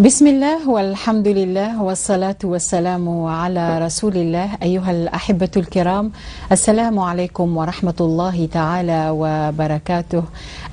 بسم الله والحمد لله والصلاة والسلام على رسول الله. أيها الأحبة الكرام، السلام عليكم ورحمة الله تعالى وبركاته.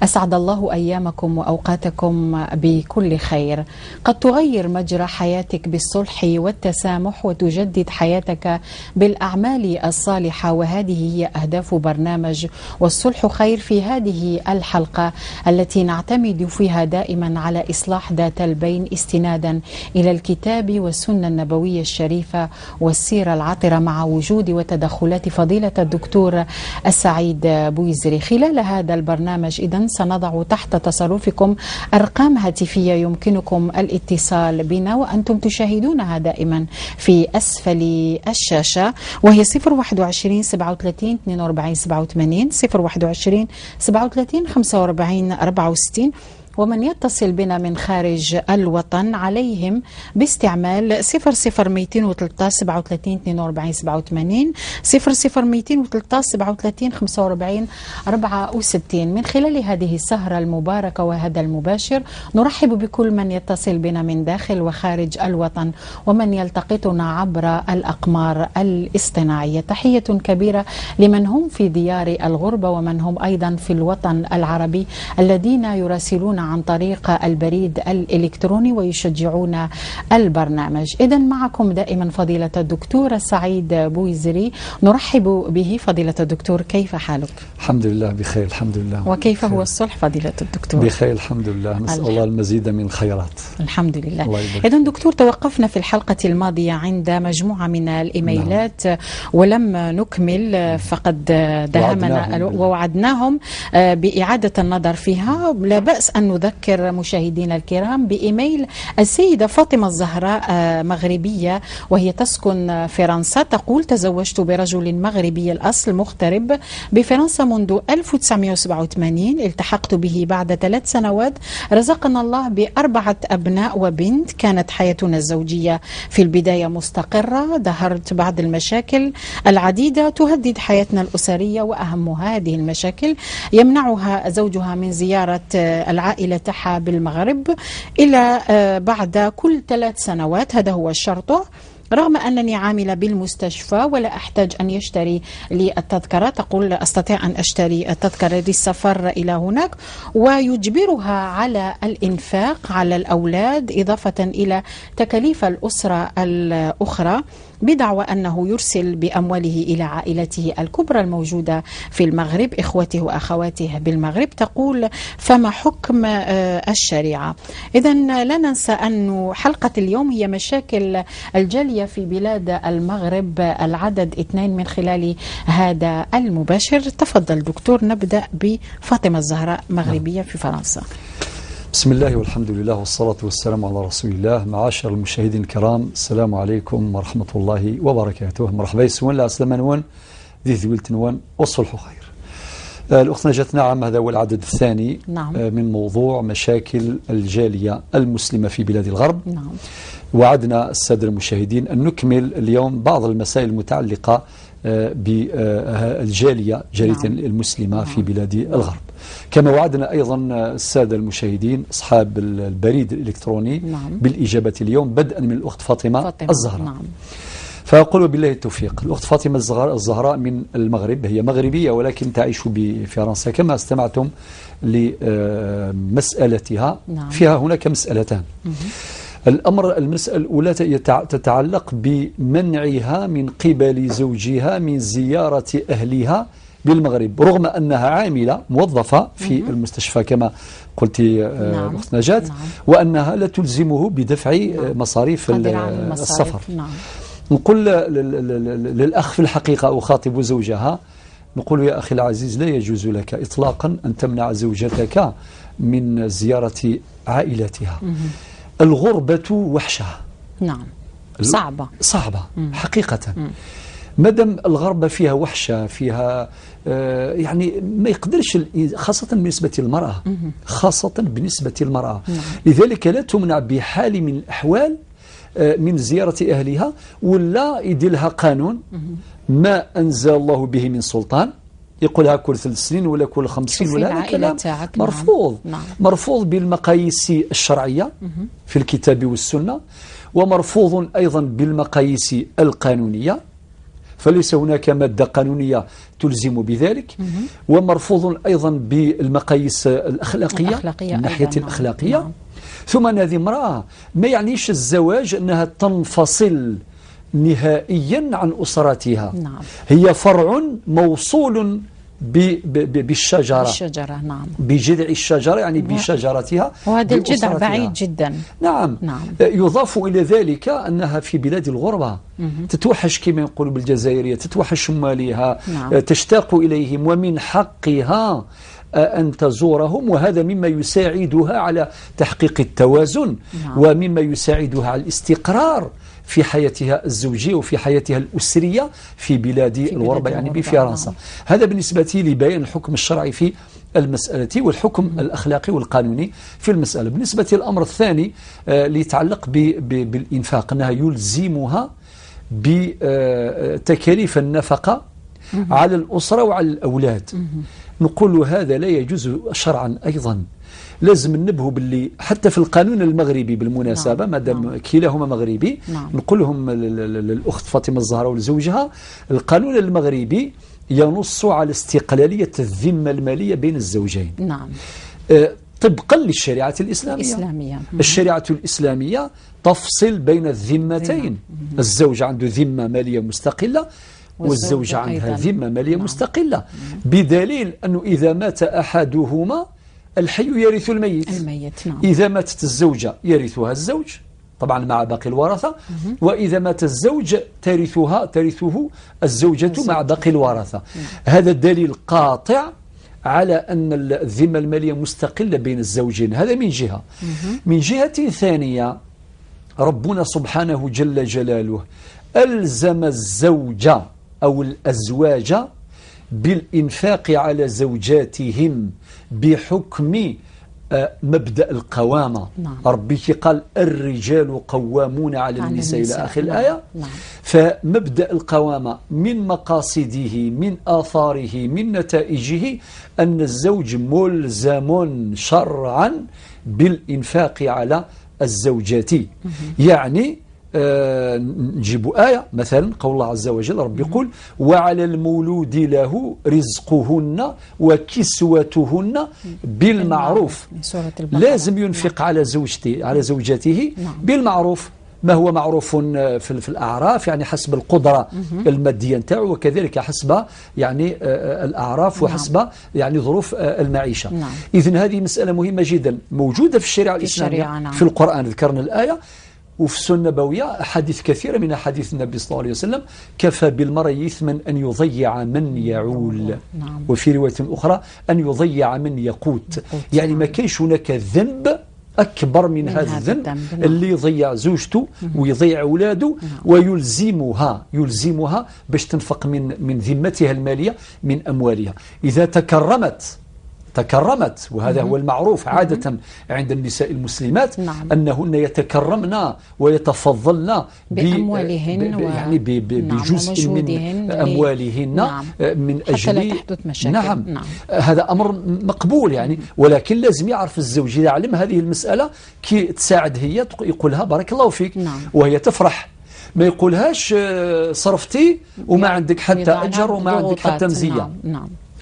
أسعد الله أيامكم وأوقاتكم بكل خير. قد تغير مجرى حياتك بالصلح والتسامح وتجدد حياتك بالأعمال الصالحة، وهذه هي أهداف برنامج والصلح خير في هذه الحلقة التي نعتمد فيها دائما على إصلاح ذات البين استنادا إلى الكتاب والسنة النبوية الشريفة والسيرة العطرة، مع وجود وتدخلات فضيلة الدكتور السعيد بويزري. خلال هذا البرنامج إذن سنضع تحت تصرفكم أرقام هاتفية يمكنكم الاتصال بنا وأنتم تشاهدونها دائما في أسفل الشاشة، وهي 021 37 42 87 021 37 45 64. ومن يتصل بنا من خارج الوطن عليهم باستعمال 00213 37 42 87 00213 37 45 64. من خلال هذه السهرة المباركة وهذا المباشر نرحب بكل من يتصل بنا من داخل وخارج الوطن ومن يلتقطنا عبر الأقمار الاصطناعية. تحية كبيرة لمن هم في ديار الغربة ومن هم أيضا في الوطن العربي الذين يراسلون عن طريق البريد الإلكتروني ويشجعون البرنامج. إذن معكم دائما فضيلة الدكتور السعيد بويزري. نرحب به فضيلة الدكتور، كيف حالك؟ الحمد لله بخير الحمد لله. وكيف هو الصلح فضيلة الدكتور؟ بخير الحمد لله، نسأل الله المزيد من الخيرات. الحمد لله. إذن دكتور، توقفنا في الحلقة الماضية عند مجموعة من الإيميلات ولم نكمل، فقد داهمنا ووعدناهم بإعادة النظر فيها. لا بأس أن نذكر مشاهدينا الكرام بإيميل السيدة فاطمة الزهراء، مغربية وهي تسكن فرنسا. تقول: تزوجت برجل مغربي الأصل مغترب بفرنسا منذ 1987. التحقت به بعد 3 سنوات. رزقنا الله ب4 أبناء وبنت. كانت حياتنا الزوجية في البداية مستقرة. ظهرت بعض المشاكل العديدة تهدد حياتنا الأسرية، وأهم هذه المشاكل يمنعها زوجها من زيارة العائلة تحا بالمغرب إلى بعد كل 3 سنوات. هذا هو شرطه، رغم أنني عاملة بالمستشفى ولا أحتاج أن يشتري لي التذكرة. تقول: أستطيع أن أشتري التذكرة للسفر إلى هناك، ويجبرها على الإنفاق على الأولاد إضافة إلى تكاليف الأسرة الأخرى، بدعوى أنه يرسل بأمواله إلى عائلته الكبرى الموجودة في المغرب، إخوته وأخواته بالمغرب. تقول: فما حكم الشريعة؟ إذن لا ننسى أن حلقة اليوم هي مشاكل الجالية في بلاد المغرب، العدد 2 من خلال هذا المباشر. تفضل دكتور، نبدأ بفاطمة الزهراء، مغربية في فرنسا. بسم الله والحمد لله والصلاة والسلام على رسول الله. معاشر المشاهدين الكرام، السلام عليكم ورحمة الله وبركاته. مرحبا يسوان لا سلام نوان ذي ذويلت نوان والصلح خير. الأخت نجاة، نعم، هذا هو العدد الثاني من موضوع مشاكل الجالية المسلمة في بلاد الغرب. نعم. وعدنا السادة المشاهدين أن نكمل اليوم بعض المسائل المتعلقة بالجالية، جالية المسلمة في بلاد الغرب. كما وعدنا أيضا السادة المشاهدين أصحاب البريد الإلكتروني بالإجابة اليوم، بدءا من الأخت فاطمة الزهراء. فأقول بالله التوفيق. الأخت فاطمة الزهراء من المغرب، هي مغربية ولكن تعيش بفرنسا. كما استمعتم لمسألتها، فيها هناك مسألتان. المسألة الأولى تتعلق بمنعها من قبل زوجها من زيارة أهلها بالمغرب، رغم أنها عاملة موظفة في المستشفى كما قلت أخت نجاة، وأنها لا تلزمه بدفع مصاريف السفر. نقول للأخ في الحقيقة، أخاطب زوجها، نقول: يا أخي العزيز، لا يجوز لك إطلاقا أن تمنع زوجتك من زيارة عائلتها. الغربة وحشة. نعم، صعبة حقيقة. مادام الغربة فيها وحشة، فيها يعني ما يقدرش، خاصة بالنسبة للمرأة، لذلك لا تمنع بحال من الأحوال من زيارة أهلها، ولا يدير لها قانون ما أنزل الله به من سلطان، يقولها كل 3 سنين ولا كل 5 سنين ولا، هذا كلام مرفوض. نعم. مرفوض بالمقاييس الشرعية في الكتاب والسنة، ومرفوض أيضا بالمقاييس القانونية، فليس هناك مادة قانونية تلزم بذلك، ومرفوض أيضا بالمقاييس الأخلاقية من ناحية الأخلاقية. نعم. ثم أن هذه امرأة ما يعنيش الزواج أنها تنفصل نهائيا عن أسرتها. نعم. هي فرع موصول بالشجرة. نعم. بجذع الشجرة، يعني بشجرتها، وهذا الجذع بعيد جدا. نعم. يضاف إلى ذلك أنها في بلاد الغربة تتوحش كما يقول بالجزائرية، تتوحش ماليها. نعم. تشتاق إليهم، ومن حقها أن تزورهم، وهذا مما يساعدها على تحقيق التوازن. نعم. ومما يساعدها على الاستقرار في حياتها الزوجية وفي حياتها الأسرية في بلاد الغربة، يعني بفرنسا. نعم. هذا بالنسبة لبيان الحكم الشرعي في المسألة والحكم الأخلاقي والقانوني في المسألة. بالنسبة للأمر الثاني اللي يتعلق بالإنفاق، أنها يلزمها بتكاليف النفقة على الأسرة وعلى الأولاد. نقول هذا لا يجوز شرعا أيضا. لازم ننبهوا باللي حتى في القانون المغربي بالمناسبة، ما دام كلاهما مغربي، نقول لهم الأخت فاطمة الزهراء ولزوجها، القانون المغربي ينص على استقلالية الذمة المالية بين الزوجين. نعم. طبقا للشريعة الإسلامية. الشريعة الإسلامية تفصل بين الذمتين. الزوج عنده ذمة مالية مستقلة، والزوجة عندها ذمة مالية مستقلة، بدليل أنه إذا مات أحدهما الحي يرث الميت. نعم. إذا ماتت الزوجة يرثها الزوج طبعا مع باقي الورثة، وإذا مات الزوج ترثه الزوجة مع باقي الورثة. هذا دليل قاطع على أن الذمة المالية مستقلة بين الزوجين. هذا من جهة. من جهة ثانية، ربنا سبحانه جل جلاله ألزم الزوجة أو الأزواج بالإنفاق على زوجاتهم بحكم مبدأ القوامة. نعم. ربي قال الرجال قوامون على النساء إلى آخر الآية. نعم. فمبدأ القوامة من مقاصده، من آثاره، من نتائجه، أن الزوج ملزم شرعا بالإنفاق على الزوجات. يعني نجيب آية مثلا قول الله عز وجل، رب يقول وعلى المولود له رزقهن وكسوتهن بالمعروف. لازم ينفق على زوجته بالمعروف. ما هو معروف في الأعراف، يعني حسب القدرة المادية نتاعو، وكذلك حسب يعني الأعراف وحسب يعني ظروف المعيشة. إذن هذه مسألة مهمة جدا موجودة في الشريعة الإسلامية. في القرآن ذكرنا الآية، وفي السنة النبوية أحاديث كثيرة من أحاديث النبي صلى الله عليه وسلم: كفى بالمرء إثما أن يضيع من يعول. وفي رواية أخرى أن يضيع من يقوت. يعني ما كانش هناك ذنب أكبر من هذا الذنب اللي يضيع زوجته ويضيع أولاده ويلزمها باش تنفق من ذمتها المالية من أموالها. إذا تكرمت، وهذا هو المعروف عادة عند النساء المسلمات، أنهن يتكرمن ويتفضلن بأموالهن يعني بجزء من أموالهن من أجل هذا أمر مقبول يعني. ولكن لازم يعرف الزوج يعلم هذه المسألة كي تساعد هي يقولها بارك الله فيك، وهي تفرح، ما يقولهاش صرفتي وما عندك حتى أجر وما عندك حتى مزية.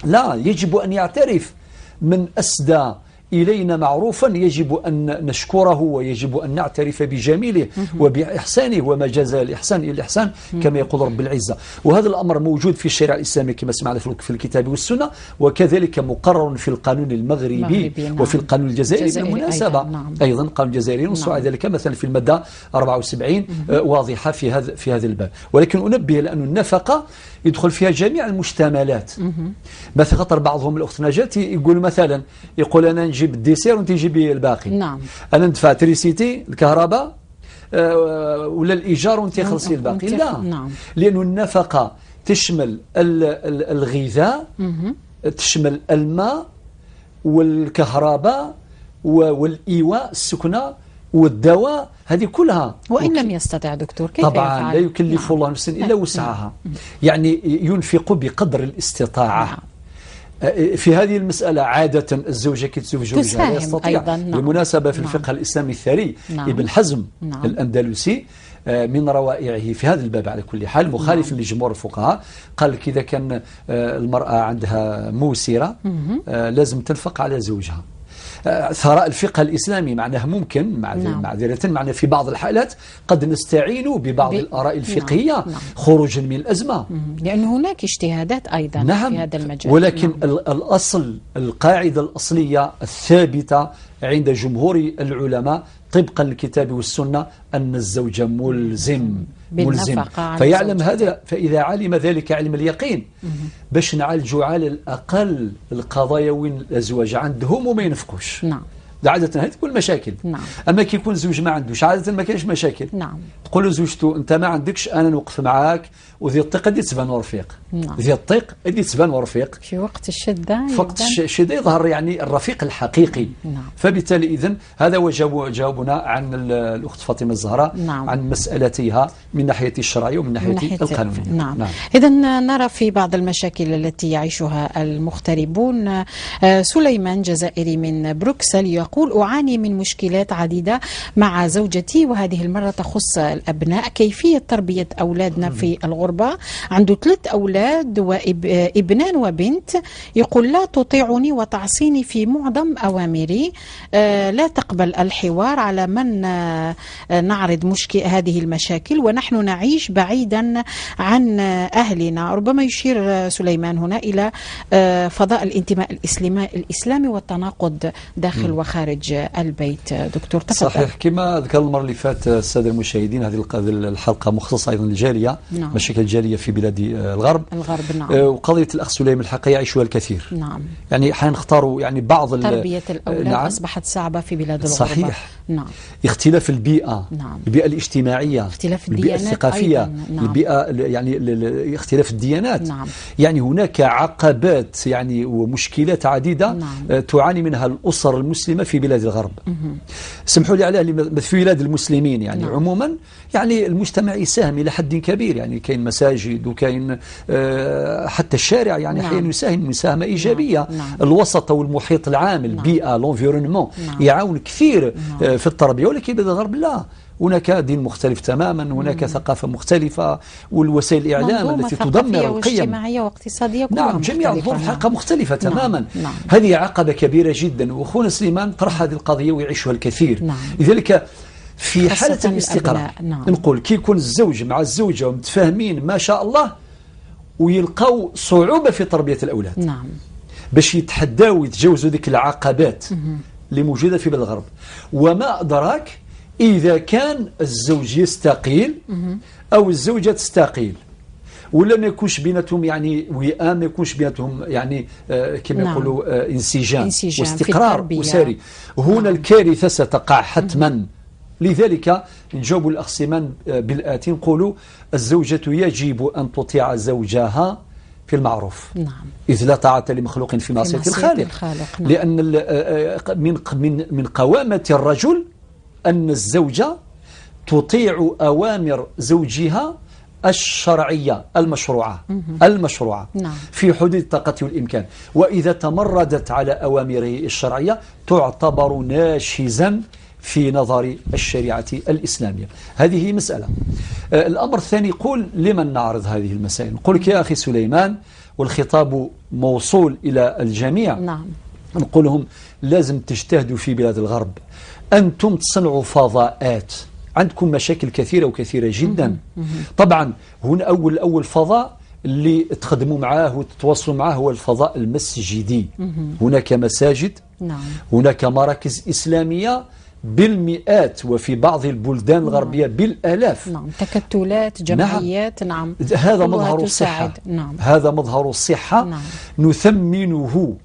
لا، يجب أن يعترف: من أسدى إلينا معروفا يجب أن نشكره، ويجب أن نعترف بجميله وبإحسانه، وما جزاء الإحسان إلا الإحسان كما يقول رب العزة. وهذا الأمر موجود في الشريعة الإسلامية كما سمعنا في الكتاب والسنة، وكذلك مقرر في القانون المغربي وفي القانون الجزائري بالمناسبة. أيضا القانون الجزائري نص على ذلك مثلا في المادة 74 واضحة في هذا الباب. ولكن أنبه لأن النفقة يدخل فيها جميع المشتملات. مثلا خطر بعضهم الأخت نجاة يقول مثلا، يقول أنا نجيب الديسير وانت تجيبي الباقي. أنا ندفع تريسيتي الكهرباء ولا الإيجار وانت خلصي الباقي. لا، لأن النفقة تشمل الغذاء، تشمل الماء والكهرباء والإيواء السكنة والدواء، هذه كلها. وإن لم يستطع دكتور كيف طبعا يفعل؟ لا يكلف الله نفسا إلا وسعها. يعني ينفق بقدر الاستطاعة. في هذه المسألة عادة الزوجة كتزوج زوجها لا يستطيع أيضا. بالمناسبة في الفقه الإسلامي الثري ابن حزم الأندلسي من روائعه في هذا الباب على كل حال مخالف لجمهور الفقهاء، قال لك إذا كان المرأة عندها موسرة لازم تنفق على زوجها. ثراء الفقه الإسلامي معناه ممكن معذرة معناه في بعض الحالات قد نستعين ببعض الآراء الفقهية خروجا من الأزمة، لأن هناك اجتهادات أيضا في هذا المجال. ولكن الأصل القاعدة الأصلية الثابتة عند جمهور العلماء طبقا للكتاب والسنة أن الزوج ملزم فيعلم هذا، فإذا علم ذلك علم اليقين باش نعالجوا على الأقل القضايا وين الأزواج عندهم وما ينفقوش. عادة هذه تكون المشاكل. أما كي يكون زوج ما عندوش عادة ما كاينش مشاكل. تقول له زوجته أنت ما عندكش أنا نوقف معاك، وذي الطيق هذه تبان ورفيق. ذي الطيق هذه تبان ورفيق. في وقت الشدة. في وقت الشدة يظهر يعني الرفيق الحقيقي. فبالتالي إذن هذا هو جوابنا عن الأخت فاطمة الزهراء عن مسألتها من ناحية الشرعية ومن ناحية القانونية. إذن نرى في بعض المشاكل التي يعيشها المغتربون. سليمان جزائري من بروكسل يقول أعاني من مشكلات عديدة مع زوجتي، وهذه المرة تخص الأبناء. كيفية تربية أولادنا في الغربة؟ عنده 3 أولاد وابنان وبنت. يقول لا تطيعني وتعصيني في معظم أوامري، لا تقبل الحوار على من نعرض هذه المشاكل، ونحن نعيش بعيدا عن أهلنا. ربما يشير سليمان هنا إلى فضاء الانتماء الإسلامي والتناقض داخل وخارج البيت. دكتور تفضل. صحيح، كما ذكر المرة اللي فات السادة المشاهدين هذه الحلقة مختصة أيضا للجالية، مشاكل الجالية في بلاد الغرب. وقضية الأخ سليمان الحقيقة يعيشها الكثير. يعني حنختاروا يعني بعض تربية الأولاد أصبحت صعبة في بلاد الغرب. صحيح. اختلاف البيئة، البيئة الاجتماعية، اختلاف البيئة الثقافية، البيئة يعني اختلاف الديانات. يعني هناك عقبات يعني ومشكلات عديدة تعاني منها الأسر المسلمة في بلاد الغرب. سمحوا لي على في بلاد المسلمين يعني عموما يعني المجتمع يساهم إلى حد كبير، يعني كاين مساجد وكاين حتى الشارع يعني أحيانا يساهم مساهمة إيجابية. الوسط والمحيط العام، البيئة، l'environnement يعاون كثير في التربية. ولكن بلاد الغرب لا، هناك دين مختلف تماما، هناك ثقافة مختلفة، والوسائل الإعلام التي تدمر القيم واجتماعية واقتصادية كلها جميع الظروف حقا مختلفة تماما. هذه عقبة كبيرة جدا، وأخونا سليمان طرح هذه القضية ويعيشها الكثير. لذلك في حالة الاستقرار نقول كي يكون الزوج مع الزوجة ومتفاهمين ما شاء الله، ويلقوا صعوبة في تربية الأولاد باش يتحداوا ويتجاوزوا ذيك العقبات اللي موجودة في بلاد الغرب. وما أدراك إذا كان الزوج يستقيل أو الزوجة تستقيل، ولا ما يكونش بيناتهم يعني وئام، ما يكونش بيناتهم يعني كما يقولوا انسجام واستقرار أسري، هنا الكارثة ستقع حتما. لذلك نجاوب الأخ سليمان بالآتي، نقولوا الزوجة يجب أن تطيع زوجها في المعروف، إذ لا طاعة لمخلوق في معصية الخالق. لأن من قوامة الرجل أن الزوجة تطيع أوامر زوجها الشرعية المشروعة في حدود الطاقة والإمكان، وإذا تمردت على أوامره الشرعية تعتبر ناشزا في نظر الشريعة الإسلامية. هذه مسألة. الأمر الثاني، قول لمن نعرض هذه المسائل؟ نقول لك يا أخي سليمان، والخطاب موصول إلى الجميع. نقول لهم لازم تجتهدوا في بلاد الغرب، أنتم تصنعوا فضاءات، عندكم مشاكل كثيرة وكثيرة جدا. طبعا هنا أول فضاء اللي تخدموا معاه وتتواصلوا معاه هو الفضاء المسجدي. هناك مساجد، هناك مراكز إسلامية بالمئات، وفي بعض البلدان الغربية بالآلاف. تكتلات، جمعيات. هذا مظهر الصحة. هذا مظهر الصحة. نثمنه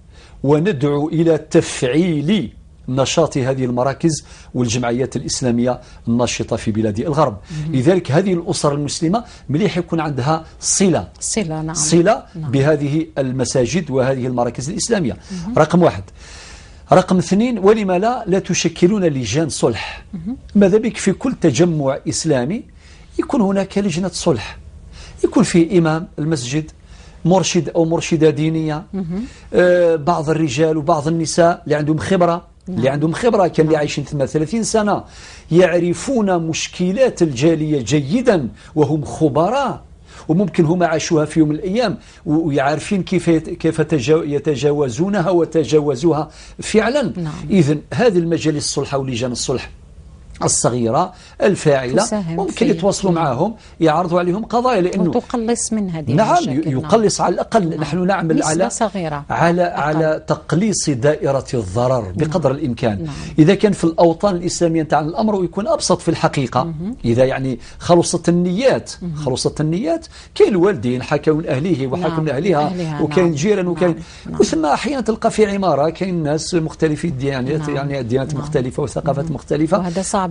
وندعو إلى تفعيل نشاط هذه المراكز والجمعيات الإسلامية الناشطة في بلاد الغرب. لذلك هذه الأسر المسلمة مليح يكون عندها صلة بهذه المساجد وهذه المراكز الإسلامية. رقم 1. رقم 2، ولما لا تشكلون لجان صلح؟ ماذا بك في كل تجمع إسلامي يكون هناك لجنة صلح، يكون فيه إمام المسجد مرشد أو مرشدة دينية، بعض الرجال وبعض النساء اللي عندهم خبرة، اللي عندهم خبرة كان اللي عايشين ثم 30 سنة يعرفون مشكلات الجالية جيدا وهم خبراء، وممكن هم عاشوها في يوم من الأيام ويعرفين كيف يتجاوزونها وتجاوزوها فعلا. إذن هذه المجالس الصلح ولجان الصلح الصغيرة الفاعلة ممكن يتواصلوا معهم، يعرضوا عليهم قضايا، لأنه وتقلص من هذه نعم المشاكل. يقلص على الأقل. نحن نعمل على تقليص دائرة الضرر بقدر الإمكان. إذا كان في الأوطان الإسلامية نتاعنا الأمر يكون أبسط في الحقيقة، إذا يعني خلصت النيات كاين الوالدين حكوا من أهليه وحكوا من أهلها وكاين جيران وكاين وثم أحيانا تلقى في عمارة كاين ناس مختلفي الديانات، يعني ديانات مختلفة وثقافات مختلفة، وهذا صعب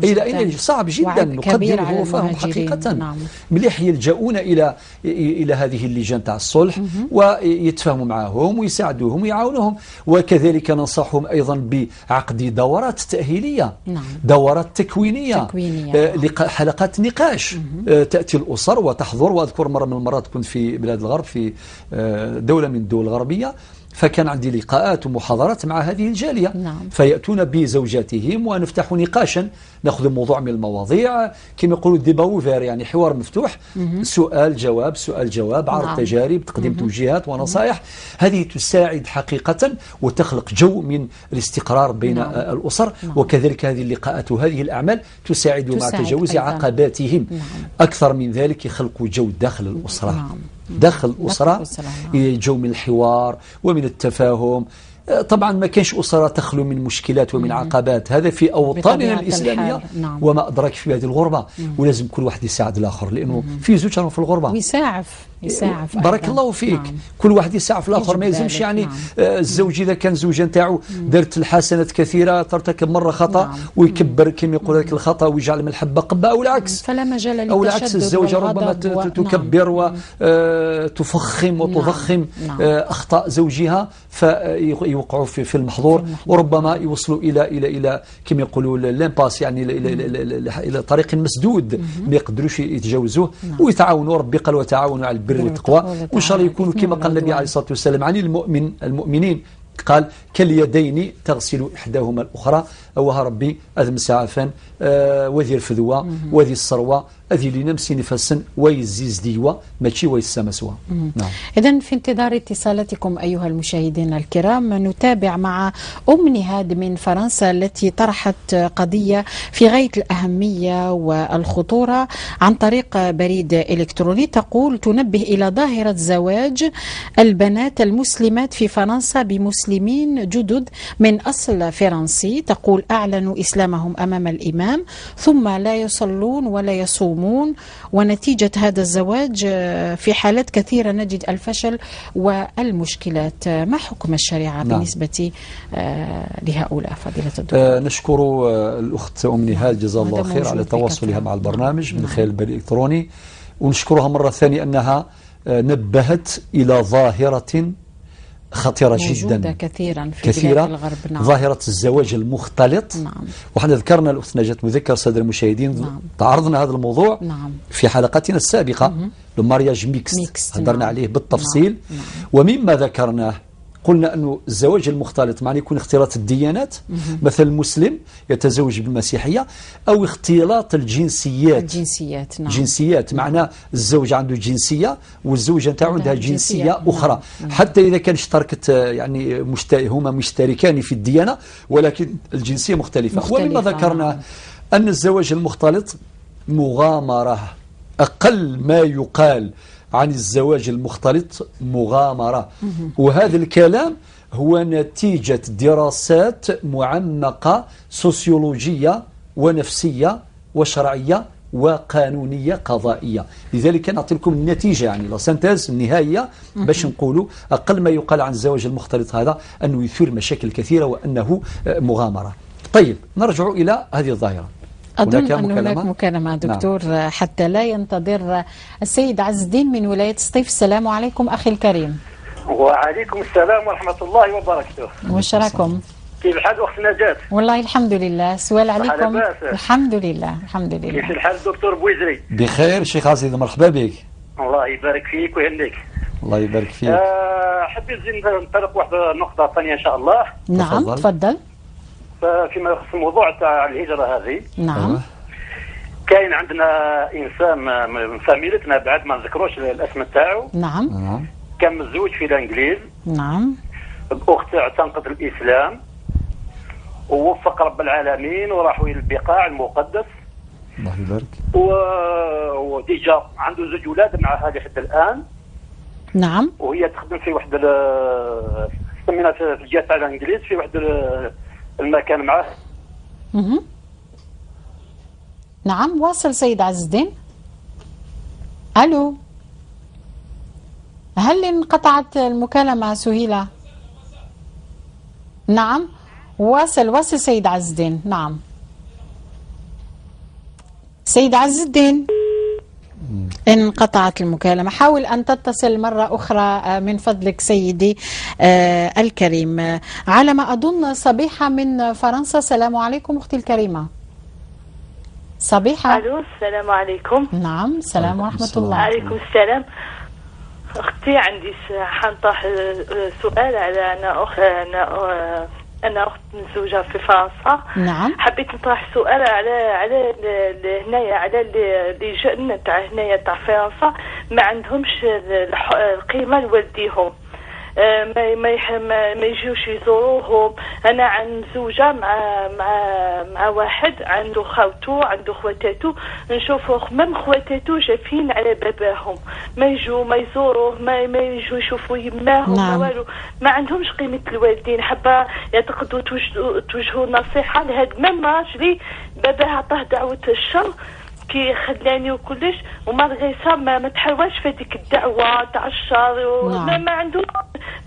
صعب جدا نقدر ظروفهم حقيقة. مليح يلجؤون إلى هذه اللجان تاع الصلح ويتفاهموا معهم ويساعدوهم ويعاونوهم، وكذلك ننصحهم أيضا بعقد دورات تأهيلية، دورات تكوينية حلقات نقاش. تأتي الأسر وتحضر، وأذكر مرة من المرات كنت في بلاد الغرب في دولة من الدول الغربية، فكان عندي لقاءات ومحاضرات مع هذه الجالية. فيأتون بزوجاتهم ونفتح نقاشا، نأخذ موضوع من المواضيع كما يقولوا ديباوفير، يعني حوار مفتوح، سؤال جواب، عرض تجارب، تقديم توجيهات ونصائح. هذه تساعد حقيقة وتخلق جو من الاستقرار بين الأسر. وكذلك هذه اللقاءات وهذه الأعمال تساعد مع تجاوز عقباتهم. أكثر من ذلك يخلقوا جو داخل الأسرة، داخل الأسرة جو من الحوار ومن التفاهم. طبعا ما كانش أسرة تخلو من مشكلات ومن عقبات، هذا في أوطاننا الإسلامية. وما أدراك في هذه الغربة، ولازم كل واحد يساعد الآخر، لأنه في زوج في الغربة ويساعف بارك الله فيك. كل واحد يساعف الآخر، ما يلزمش يعني الزوج إذا كان زوجة نتاعو دارت الحسنات كثيرة ترتكب مرة خطأ ويكبر كما يقول لك الخطأ ويجعل من الحبة قبة، أو العكس، فلا مجال للتشدد، أو العكس الزوجة ربما تكبر وتفخم وتضخم أخطاء زوجها فيوقعوا في المحظور، وربما يوصلوا إلى كما يقولوا لامباس، يعني إلى طريق مسدود ما يقدروش يتجاوزوه. ويتعاونوا، ربي قال وتعاونوا على البر والتقوى، وإن شاء الله يكونوا كما قال النبي عليه الصلاة والسلام عن المؤمنين قال كاليدين تغسل إحداهما الأخرى، أوها ربي أذ مسعفا وذي الفذوة وذي الصروة أذي لنمسي نفسا ويزيز ديوة ماشي ويسامسوا. إذن في انتظار اتصالاتكم أيها المشاهدين الكرام، نتابع مع نهاد من فرنسا التي طرحت قضية في غاية الأهمية والخطورة عن طريق بريد إلكتروني. تقول تنبه إلى ظاهرة زواج البنات المسلمات في فرنسا بمسلمين جدد من أصل فرنسي. تقول أعلنوا إسلامهم أمام الإمام ثم لا يصلون ولا يصومون، ونتيجة هذا الزواج في حالات كثيرة نجد الفشل والمشكلات. ما حكم الشريعة بالنسبة لهؤلاء فضيلة الدكتور؟ نشكر الأخت نهاد جزاها الله خير على تواصلها مع البرنامج من خلال البريد الإلكتروني، ونشكرها مرة ثانية أنها نبهت إلى ظاهرة خطيرة جدا كثيرا في بلاد الغرب. ظاهرة الزواج المختلط. وحنا ذكرنا الأخت نجاة مذكر السادة المشاهدين، تعرضنا هذا الموضوع في حلقتنا السابقة، المارياج ميكس هدرنا عليه بالتفصيل. ومما ذكرناه قلنا أنه الزواج المختلط معنى يكون اختلاط الديانات، مثل المسلم يتزوج بالمسيحية، أو اختلاط الجنسيات. جنسيات معنى الزوج عنده جنسية والزوجة نتاعو عندها جنسية أخرى، حتى إذا كان اشتركت يعني هما مشتركان في الديانة ولكن الجنسية مختلفة. ومما ذكرنا أن الزواج المختلط مغامرة، أقل ما يقال عن الزواج المختلط مغامرة. وهذا الكلام هو نتيجة دراسات معمقة سوسيولوجية ونفسية وشرعية وقانونية قضائية. لذلك نعطي لكم النتيجة، يعني لا سنتاز النهائية باش نقولوا أقل ما يقال عن الزواج المختلط هذا أنه يثير مشاكل كثيرة وأنه مغامرة. طيب نرجع إلى هذه الظاهرة. أظن أن هناك مكالمة دكتور حتى لا ينتظر السيد عز الدين من ولاية سطيف. السلام عليكم أخي الكريم. وعليكم السلام ورحمة الله وبركاته. وشراكم؟ كيف الحال أخت نجاة؟ والله الحمد لله. سؤال عليكم؟ الحمد لله الحمد لله. كيف الحال دكتور بويزري؟ بخير شيخ عزيز، مرحبا بك. الله يبارك فيك ويهنيك. الله يبارك فيك. حبيت نزيد نطرق واحد النقطة ثانية إن شاء الله. نعم تفضل. فيما يخص الموضوع تاع الهجرة هذه. نعم. كاين عندنا إنسان من فاميلتنا بعد ما نذكروش الاسم تاعو. نعم. كان متزوج في الإنجليز. نعم. الأخت اعتنقت الإسلام ووفق رب العالمين وراحوا إلى البقاع المقدس. الله يبارك. وديجا عنده 2 أولاد مع هذه حتى الآن. نعم. وهي تخدم في واحد سمينا في الجهة تاع الإنجليز في واحد المكان معاه. نعم واصل سيد عز الدين. ألو، هل انقطعت المكالمة سهيلة؟ نعم واصل سيد عز الدين. نعم سيد عز الدين، انقطعت المكالمة. حاول أن تتصل مرة أخرى من فضلك سيدي الكريم. على ما أظن صبيحة من فرنسا. السلام عليكم أختي الكريمة صبيحة. ألو السلام عليكم. نعم السلام ورحمة الله. عليكم السلام. أختي عندي حنطرح سؤال على أنا أخت مزوجة في فرنسا. نعم. حبيت نطرح سؤال على هنايا على اللي جاءنا تاع هنايا تاع فرنسا ما عندهمش القيمة لوالديهم. ما يجيوش يزوروهم. انا عن زوجه مع واحد عنده خاوته عنده خواتاتو، نشوفوا مام خواتاتو جافين على باباهم، ما يجوا ما يزوروه، ما يجوا يشوفوا يماهم. نعم. ما والو، ما عندهمش قيمه الوالدين. حابه يعتقدوا توجهوا نصيحه لهاد مام راجلي باباه عطاه دعوه الشر كي خلاني وكلش، وما غيسا ما تحاولش في هذيك الدعوه تاع الشر. نعم.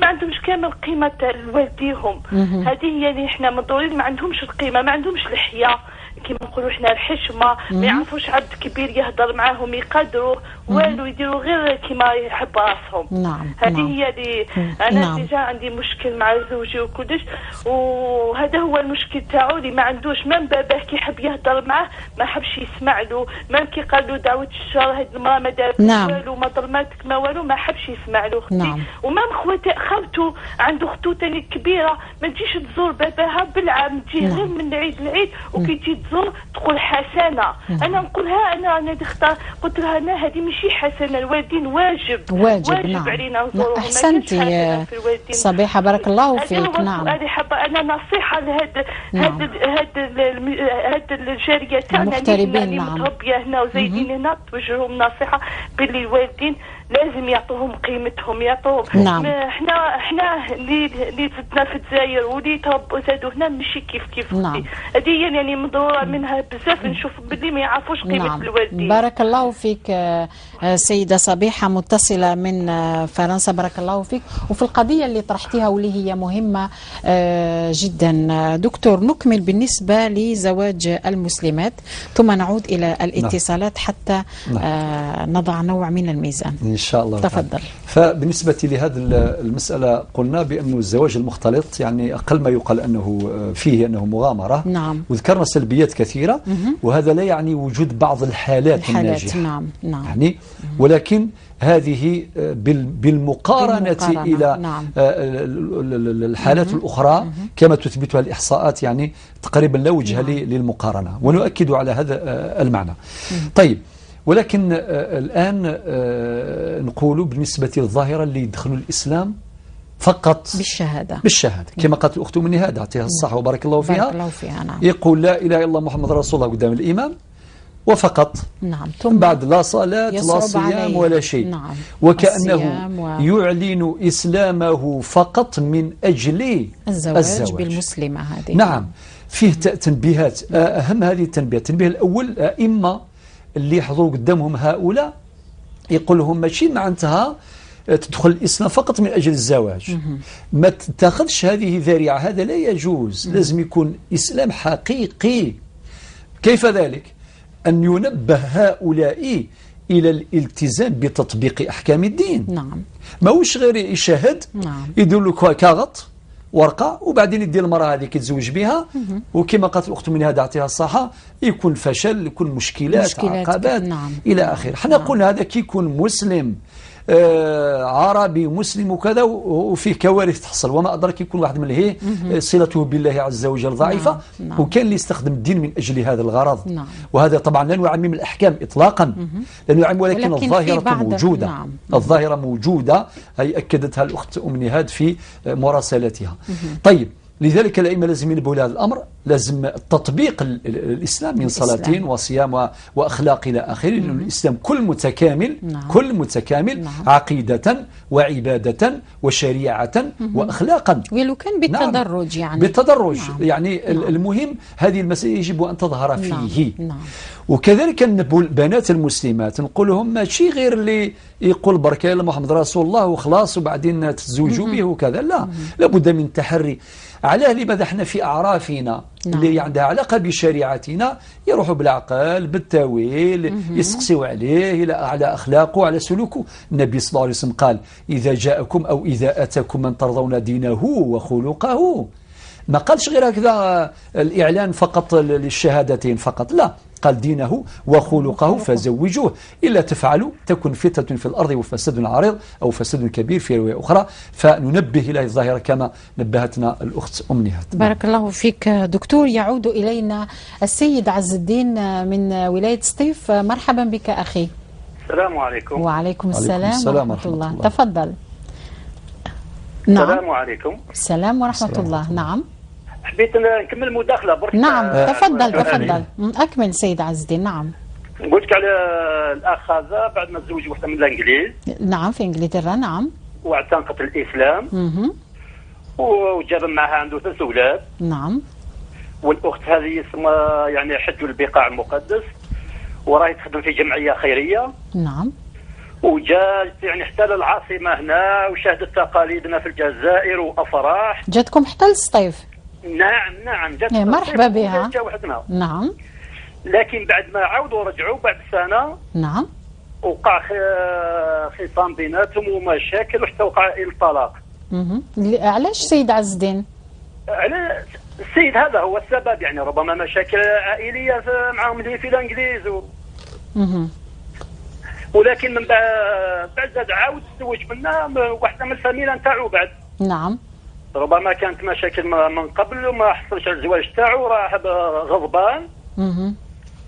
ما عندهمش كامل قيمه تاع والديهم. هذه هي اللي احنا مضطرين، ما عندهمش القيمه، ما عندهمش الحياه كيما نقولوا احنا الحشمه. ما يعرفوش عبد كبير يهضر معاهم يقدروا والو، يديروا غير كيما يحب راسهم. نعم. هذه هي اللي انا نعم. ديجا عندي مشكل مع زوجي وكلش، وهذا هو المشكل تاعو اللي ما عندوش. من باباه كي يحب يهضر معاه ما حبش يسمع له، من كي قال له دعوه الشر هاد المراه ما دارت والو ما ظلماتك ما والو ما حبش يسمع له. نعم. ومام خالته عنده اختو ثاني كبيره ما تجيش تزور باباها بالعام، تجي غير من العيد للعيد، وكي تجي تزور تقول حسنه. انا نقولها انا اختار قلت لها انا هذه ماشي حسنه، الوالدين واجب نعم. علينا نزورهم. احسنتي صبيحه بارك الله فيك. نعم. هذه حابه انا نصيحه لهاد هاد الجاريه تاعنا اللي متربيه هنا وزايدين هنا، توجههم نصيحه باللي الوالدين لازم يعطوهم قيمتهم، يعطوهم. نعم. احنا اللي زدنا في الجزائر واللي تربوا زادوا هنا ماشي كيف. نعم. هذه يعني مضروره منها بزاف، نشوف باللي ما يعرفوش قيمه. نعم. الوالدين. بارك الله فيك سيده صبيحه متصله من فرنسا. بارك الله فيك. وفي القضيه اللي طرحتيها واللي هي مهمه جدا دكتور، نكمل بالنسبه لزواج المسلمات ثم نعود الى الاتصالات حتى نضع نوع من الميزان إن شاء الله. تفضل. فبالنسبة لهذه المسألة قلنا بأن الزواج المختلط يعني أقل ما يقال أنه فيه أنه مغامرة. نعم. وذكرنا سلبيات كثيرة وهذا لا يعني وجود بعض الحالات الناجحة. نعم. يعني ولكن هذه بالمقارنة إلى نعم. الحالات الأخرى كما تثبتها الإحصاءات يعني تقريبا لا وجه للمقارنة، ونؤكد على هذا المعنى. طيب، ولكن الآن نقول بالنسبة للظاهرة اللي يدخلوا الإسلام فقط بالشهادة كما قالت الأخت مني هذا أعطيها الصحة وبارك الله فيها. بارك الله فيها. نعم. يقول لا إله إلا الله محمد رسول الله قدام الإمام وفقط. نعم. ثم بعد لا صلاة لا صيام ولا شيء. نعم. وكأنه يعلن إسلامه فقط من أجل الزواج بالمسلمة هذه. نعم. فيه تنبيهات، أهم هذه التنبيهات. التنبيه الأول، إما اللي يحضروا قدامهم هؤلاء يقول لهم ماشي معناتها تدخل الإسلام فقط من أجل الزواج، ما تاخذش هذه ذريعة، هذا لا يجوز. لازم يكون إسلام حقيقي. كيف ذلك؟ أن ينبه هؤلاء إلى الالتزام بتطبيق أحكام الدين. نعم. ما هوش غير يشاهد. نعم. يدير له كاغط ورقة وبعدين يدير المرأة هذه كتزوج بها، وكما قالت الأخت من هذا أعطيها الصحة يكون فشل، يكون مشكلات عقبات. نعم. إلى آخره. حنا قلنا هذا كي يكون مسلم عربي مسلم وكذا وفيه كوارث تحصل، وما أدرك يكون واحد من هي صلته بالله عز وجل ضعيفة. نعم. وكان اللي يستخدم الدين من أجل هذا الغرض. نعم. وهذا طبعا لا نعمم الأحكام إطلاقا، لا نعمم، ولكن الظاهرة موجودة. نعم. الظاهرة موجودة، هي أكدتها الأخت أم نهاد في مراسلاتها. طيب، لذلك الأئمة لازم ينبهوا لهذا الأمر، لازم تطبيق الإسلام من صلاة وصيام وأخلاق إلى آخره، لأن الإسلام كل متكامل. نعم. كل متكامل. نعم. عقيدة وعبادة وشريعة وأخلاقا. ولو كان بالتدرج يعني بالتدرج. نعم. يعني نعم. المهم هذه المسألة يجب أن تظهر فيه. نعم. وكذلك نبو البنات المسلمات نقول لهم ماشي غير اللي يقول بركة الله محمد رسول الله وخلاص وبعدين تتزوجوا به وكذا، لا، لابد من تحري. علاه لماذا احنا في أعرافنا اللي عندها علاقة بشريعتنا يروحوا بالعقل بالتاويل يسقسوا عليه على أخلاقه على سلوكه. النبي صلى الله عليه وسلم قال إذا جاءكم أو إذا أتاكم من ترضون دينه وخلقه، ما قالش غير هكذا الإعلان فقط للشهادتين فقط، لا، قال دينه وخلقه فزوجوه، إلا تفعلوا تكن فتنة في الأرض وفساد عريض أو فساد كبير في رواية أخرى. فننبه إلى الظاهرة كما نبهتنا الأخت أم نهاد. بارك الله فيك دكتور. يعود إلينا السيد عز الدين من ولاية سطيف. مرحبا بك أخي. السلام عليكم. وعليكم السلام ورحمة الله. تفضل. نعم. السلام عليكم. السلام ورحمة الله. نعم. حبيت نكمل مداخلة برك. نعم تفضل. أكمل سيد عز الدين. نعم. قلت لك على الأخ هذا بعد ما تزوج وحدة من الإنجليز. نعم، في إنجلترا. نعم. واعتنقت الإسلام. وجاب معها عنده 3 أولاد. نعم. والأخت هذه اسمها يعني حج البقاع المقدس، وراهي تخدم في جمعية خيرية. نعم. وجات يعني حتى للعاصمة هنا وشاهدت تقاليدنا في الجزائر وأفراح. جاتكم حتى للسطيف؟ نعم جات. مرحبا بها. نعم. لكن بعد ما عاودوا رجعوا بعد سنة. نعم. وقع خصام بيناتهم ومشاكل وحتى وقع الطلاق. علاش سيد عز الدين؟ على السيد هذا هو السبب، يعني ربما مشاكل عائلية معهم اللي في الانجليز ولكن من بعد زاد عاود تزوج منها واحدة من الفاميلا نتاعو بعد. نعم. ربما كانت مشاكل من قبل وما حصلش على الزواج تاعو، راح غضبان.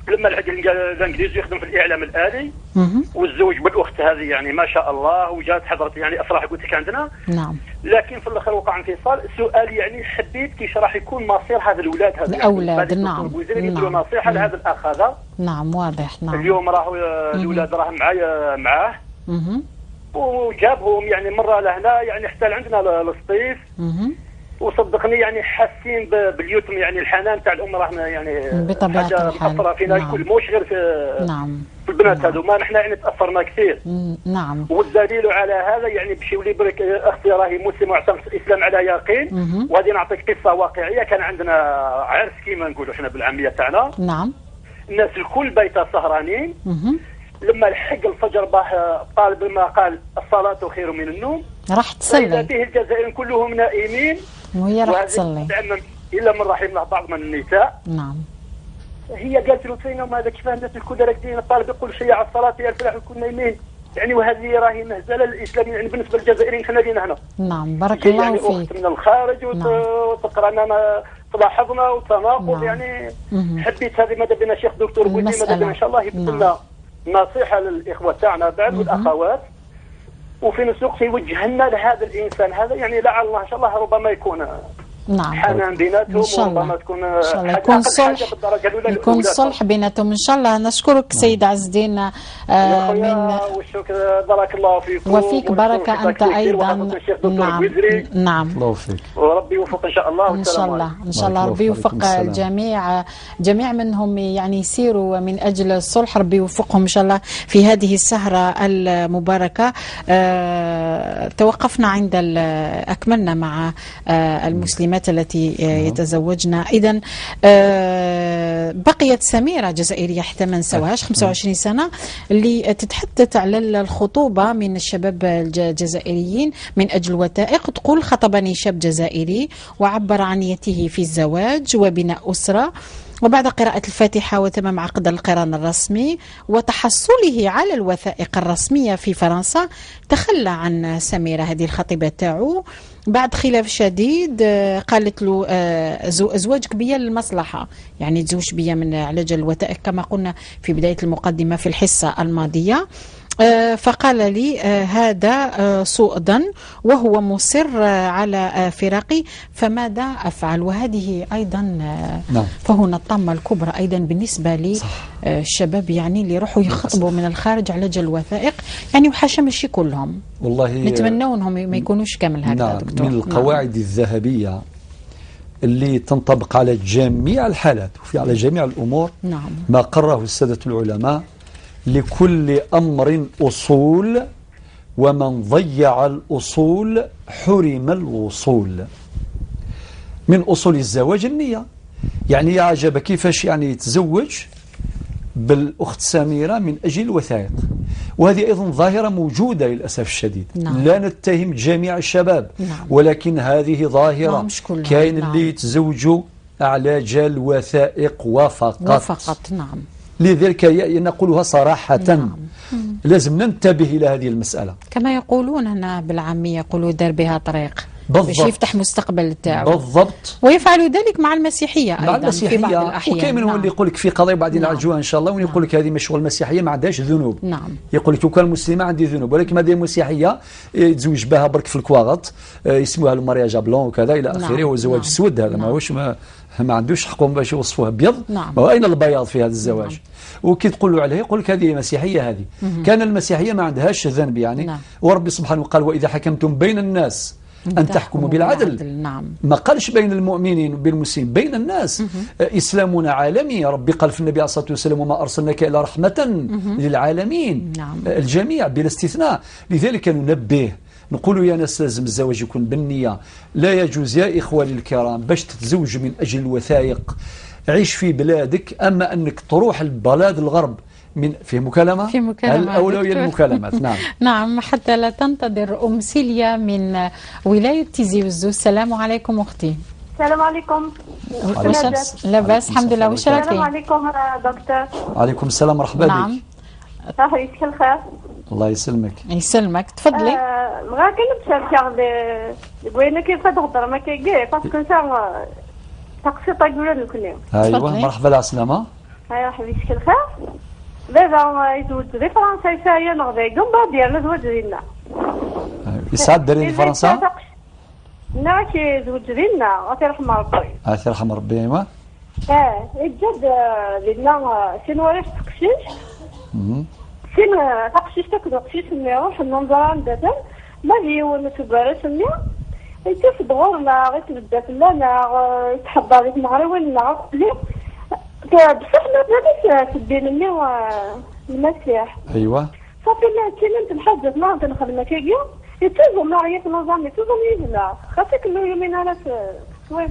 لما لحق الانجليزي يخدم في الاعلام الالي والزوج بالاخت هذه يعني ما شاء الله، وجات حضرت يعني افراح قلت لك عندنا. نعم. لكن في الاخر وقع انفصال. السؤال يعني حبيت كيف راح يكون مصير هذا الاولاد هذا الاولاد. يعني نعم. يديروا نصيحه لهذا الاخ هذا. نعم واضح. نعم. اليوم راه الاولاد راه معاه وجابهم يعني مره لهنا يعني حتى عندنا للصيف. وصدقني يعني حاسين باليتم، يعني الحنان تاع الام راهنا يعني بطبيعه الحال مأثرة فينا الكل، موش غير في في البنات هذوما. نحن يعني تاثرنا كثير. نعم. والدليل على هذا يعني بشيو لي برك اختي راهي مسلمه واعتنقت الاسلام على يقين. وهذه نعطيك قصه واقعيه. كان عندنا عرس كيما نقولوا احنا بالعاميه تاعنا. نعم. الناس الكل بيتا سهرانين. لما لحق الفجر باه طالب ما قال الصلاه خير من النوم، راح تصلي. به الجزائريين كلهم نائمين وهي راح تصلي الا من رحم الله بعض من النساء. نعم. هي قالت له فينا هذا كيف الناس الكل راكدين، الطالب يقول شيء على الصلاه يا الفلاح الكل نايمين يعني. وهذه راهي مهزله للاسلام يعني بالنسبه للجزائريين حنا لينا هنا. نعم بارك الله يعني فيك. اخت من الخارج وتقرا لنا تلاحظنا وتناقض. يعني حبيت هذه ماذا بنا شيخ دكتور بودي ماذا بنا ان شاء الله يبث لنا نصيحه للاخوه تاعنا بعد والاخوات، وفي نفس الوقت يوجه لنا لهذا الانسان هذا يعني لعل الله ان شاء الله ربما يكون حنان بيناتهم وربما تكون يكون صلح، يكون صلح بيناتهم ان شاء الله. نشكرك سيد عز الدين من والشكر. بارك الله فيك وفيك بركه انت ايضا. نعم الله فيك وربي يوفق ان شاء الله. ان شاء الله ان شاء الله ربي يوفق الجميع، جميع منهم يعني يسيروا من اجل الصلح. ربي يوفقهم ان شاء الله في هذه السهره المباركه. توقفنا عند اكملنا مع المسلمات التي يتزوجن. إذن بقيت سميرة جزائرية حتى ما نسوهاش 25 سنة اللي تتحدث على الخطوبة من الشباب الجزائريين من أجل وثائق. تقول خطبني شاب جزائري وعبر عن نيته في الزواج وبناء أسرة، وبعد قراءة الفاتحة وتمام عقد القران الرسمي وتحصله على الوثائق الرسمية في فرنسا، تخلى عن سميرة هذه الخطيبة تاعو بعد خلاف شديد. قالت له زواجك بيا للمصلحة، يعني تزوج بيا من على جال الوثائق كما قلنا في بداية المقدمة في الحصة الماضية. فقال لي هذا سوء ظن وهو مصر على فراقي، فماذا أفعل؟ وهذه أيضا نعم. فهنا الطامة الكبرى أيضا بالنسبة للشباب يعني اللي يروحوا يخطبوا من الخارج على جال الوثائق، يعني وحاشا ماشي كلهم، والله نتمنوا أنهم ما يكونوش كامل هكذا. نعم. دكتور من القواعد الذهبية اللي تنطبق على جميع الحالات وفي على جميع الأمور. نعم. ما قرره السادة العلماء: لكل أمر أصول، ومن ضيع الأصول حرم الوصول. من أصول الزواج النية. يعني يا عجب كيفاش يعني يتزوج بالأخت سميرة من أجل الوثائق، وهذه أيضا ظاهرة موجودة للأسف الشديد. نعم. لا نتهم جميع الشباب. نعم. ولكن هذه ظاهرة. كاين نعم. اللي يتزوجوا على جال وثائق وفقط. نعم. لذلك نقولها صراحة. نعم. لازم ننتبه إلى هذه المسألة. كما يقولون هنا بالعامية، يقولوا دار بها طريق باش يفتح مستقبل تاعو. بالضبط. ويفعل ذلك مع المسيحية أيضا. مع المسيحية في بعض الأحيان. وكاين من هو اللي يقول لك في قضايا بعدين نعالجوها إن شاء الله، ويقول لك هذه مش المسيحية ما عندهاش ذنوب. نعم. يقول لك وكان مسلمة عندي ذنوب، ولكن هذه المسيحية يتزوج بها برك في الكواغط، يسموها المارياج بلون وكذا إلى آخره. هو زواج سود هذا. ماهوش ما عندوش حقهم باش يوصفوه ابيض. نعم. واين البياض في هذا الزواج؟ وكي تقول له عليه يقول لك هذه مسيحيه. هذه كان المسيحيه ما عندهاش ذنب يعني. نعم. وربي سبحانه قال: واذا حكمتم بين الناس أن تحكموا بالعدل. نعم. ما قالش بين المؤمنين وبالمسلمين، بين الناس. إسلامنا عالمي. ربي قال في النبي عليه الصلاة والسلام: وما أرسلناك إلا رحمة للعالمين. نعم. الجميع بلا استثناء. لذلك ننبه نقولوا يا ناس لازم الزواج يكون بالنية. لا يجوز يا إخواني الكرام باش تتزوج من أجل الوثائق. عيش في بلادك، أما أنك تروح البلاد الغرب من في مكالمة. في مكالمة. الأولوية المكالمات. نعم. نعم، حتى لا تنتظر سيليا من ولاية تيزي وزو. السلام عليكم أختي. السلام عليكم. لاباس الحمد لله. واش راكي؟ السلام عليكم دكتور. وعليكم السلام، مرحبا بك. نعم. يعيشك الخير. الله يسلمك. يسلمك، تفضلي. بغا كنتشارك بغينا كيف تهضر ما كيجي باسكو نتا تقسيطه يقولوا لكم. ايوا مرحبا على السلامه. ايوا حبيبتك الخير. دابا يزوج في فرنسا يسايا نغدي قبل ديالنا زواج ديالنا. يسعد داري فرنسا؟ لا كيزوج ديالنا غادي يرحم ربي. الله يرحم ربي. ايوا. الجد ديالنا شنو عرفت تقشيش؟ سين تقشيش تاكل قشيش نروح ننظر دابا ما هي ولا تبارك ميا يتف دغورنا غير تبدا لنا يتحضر لك نهار ولا لي بصح ما بغيتش تدين لي المسيح. ايوا صافي لا كاين نتحدث معاه نخدم كيجي يتوزو معايا في نظام يتوزو يجنا خاطر كل يومين انا شويه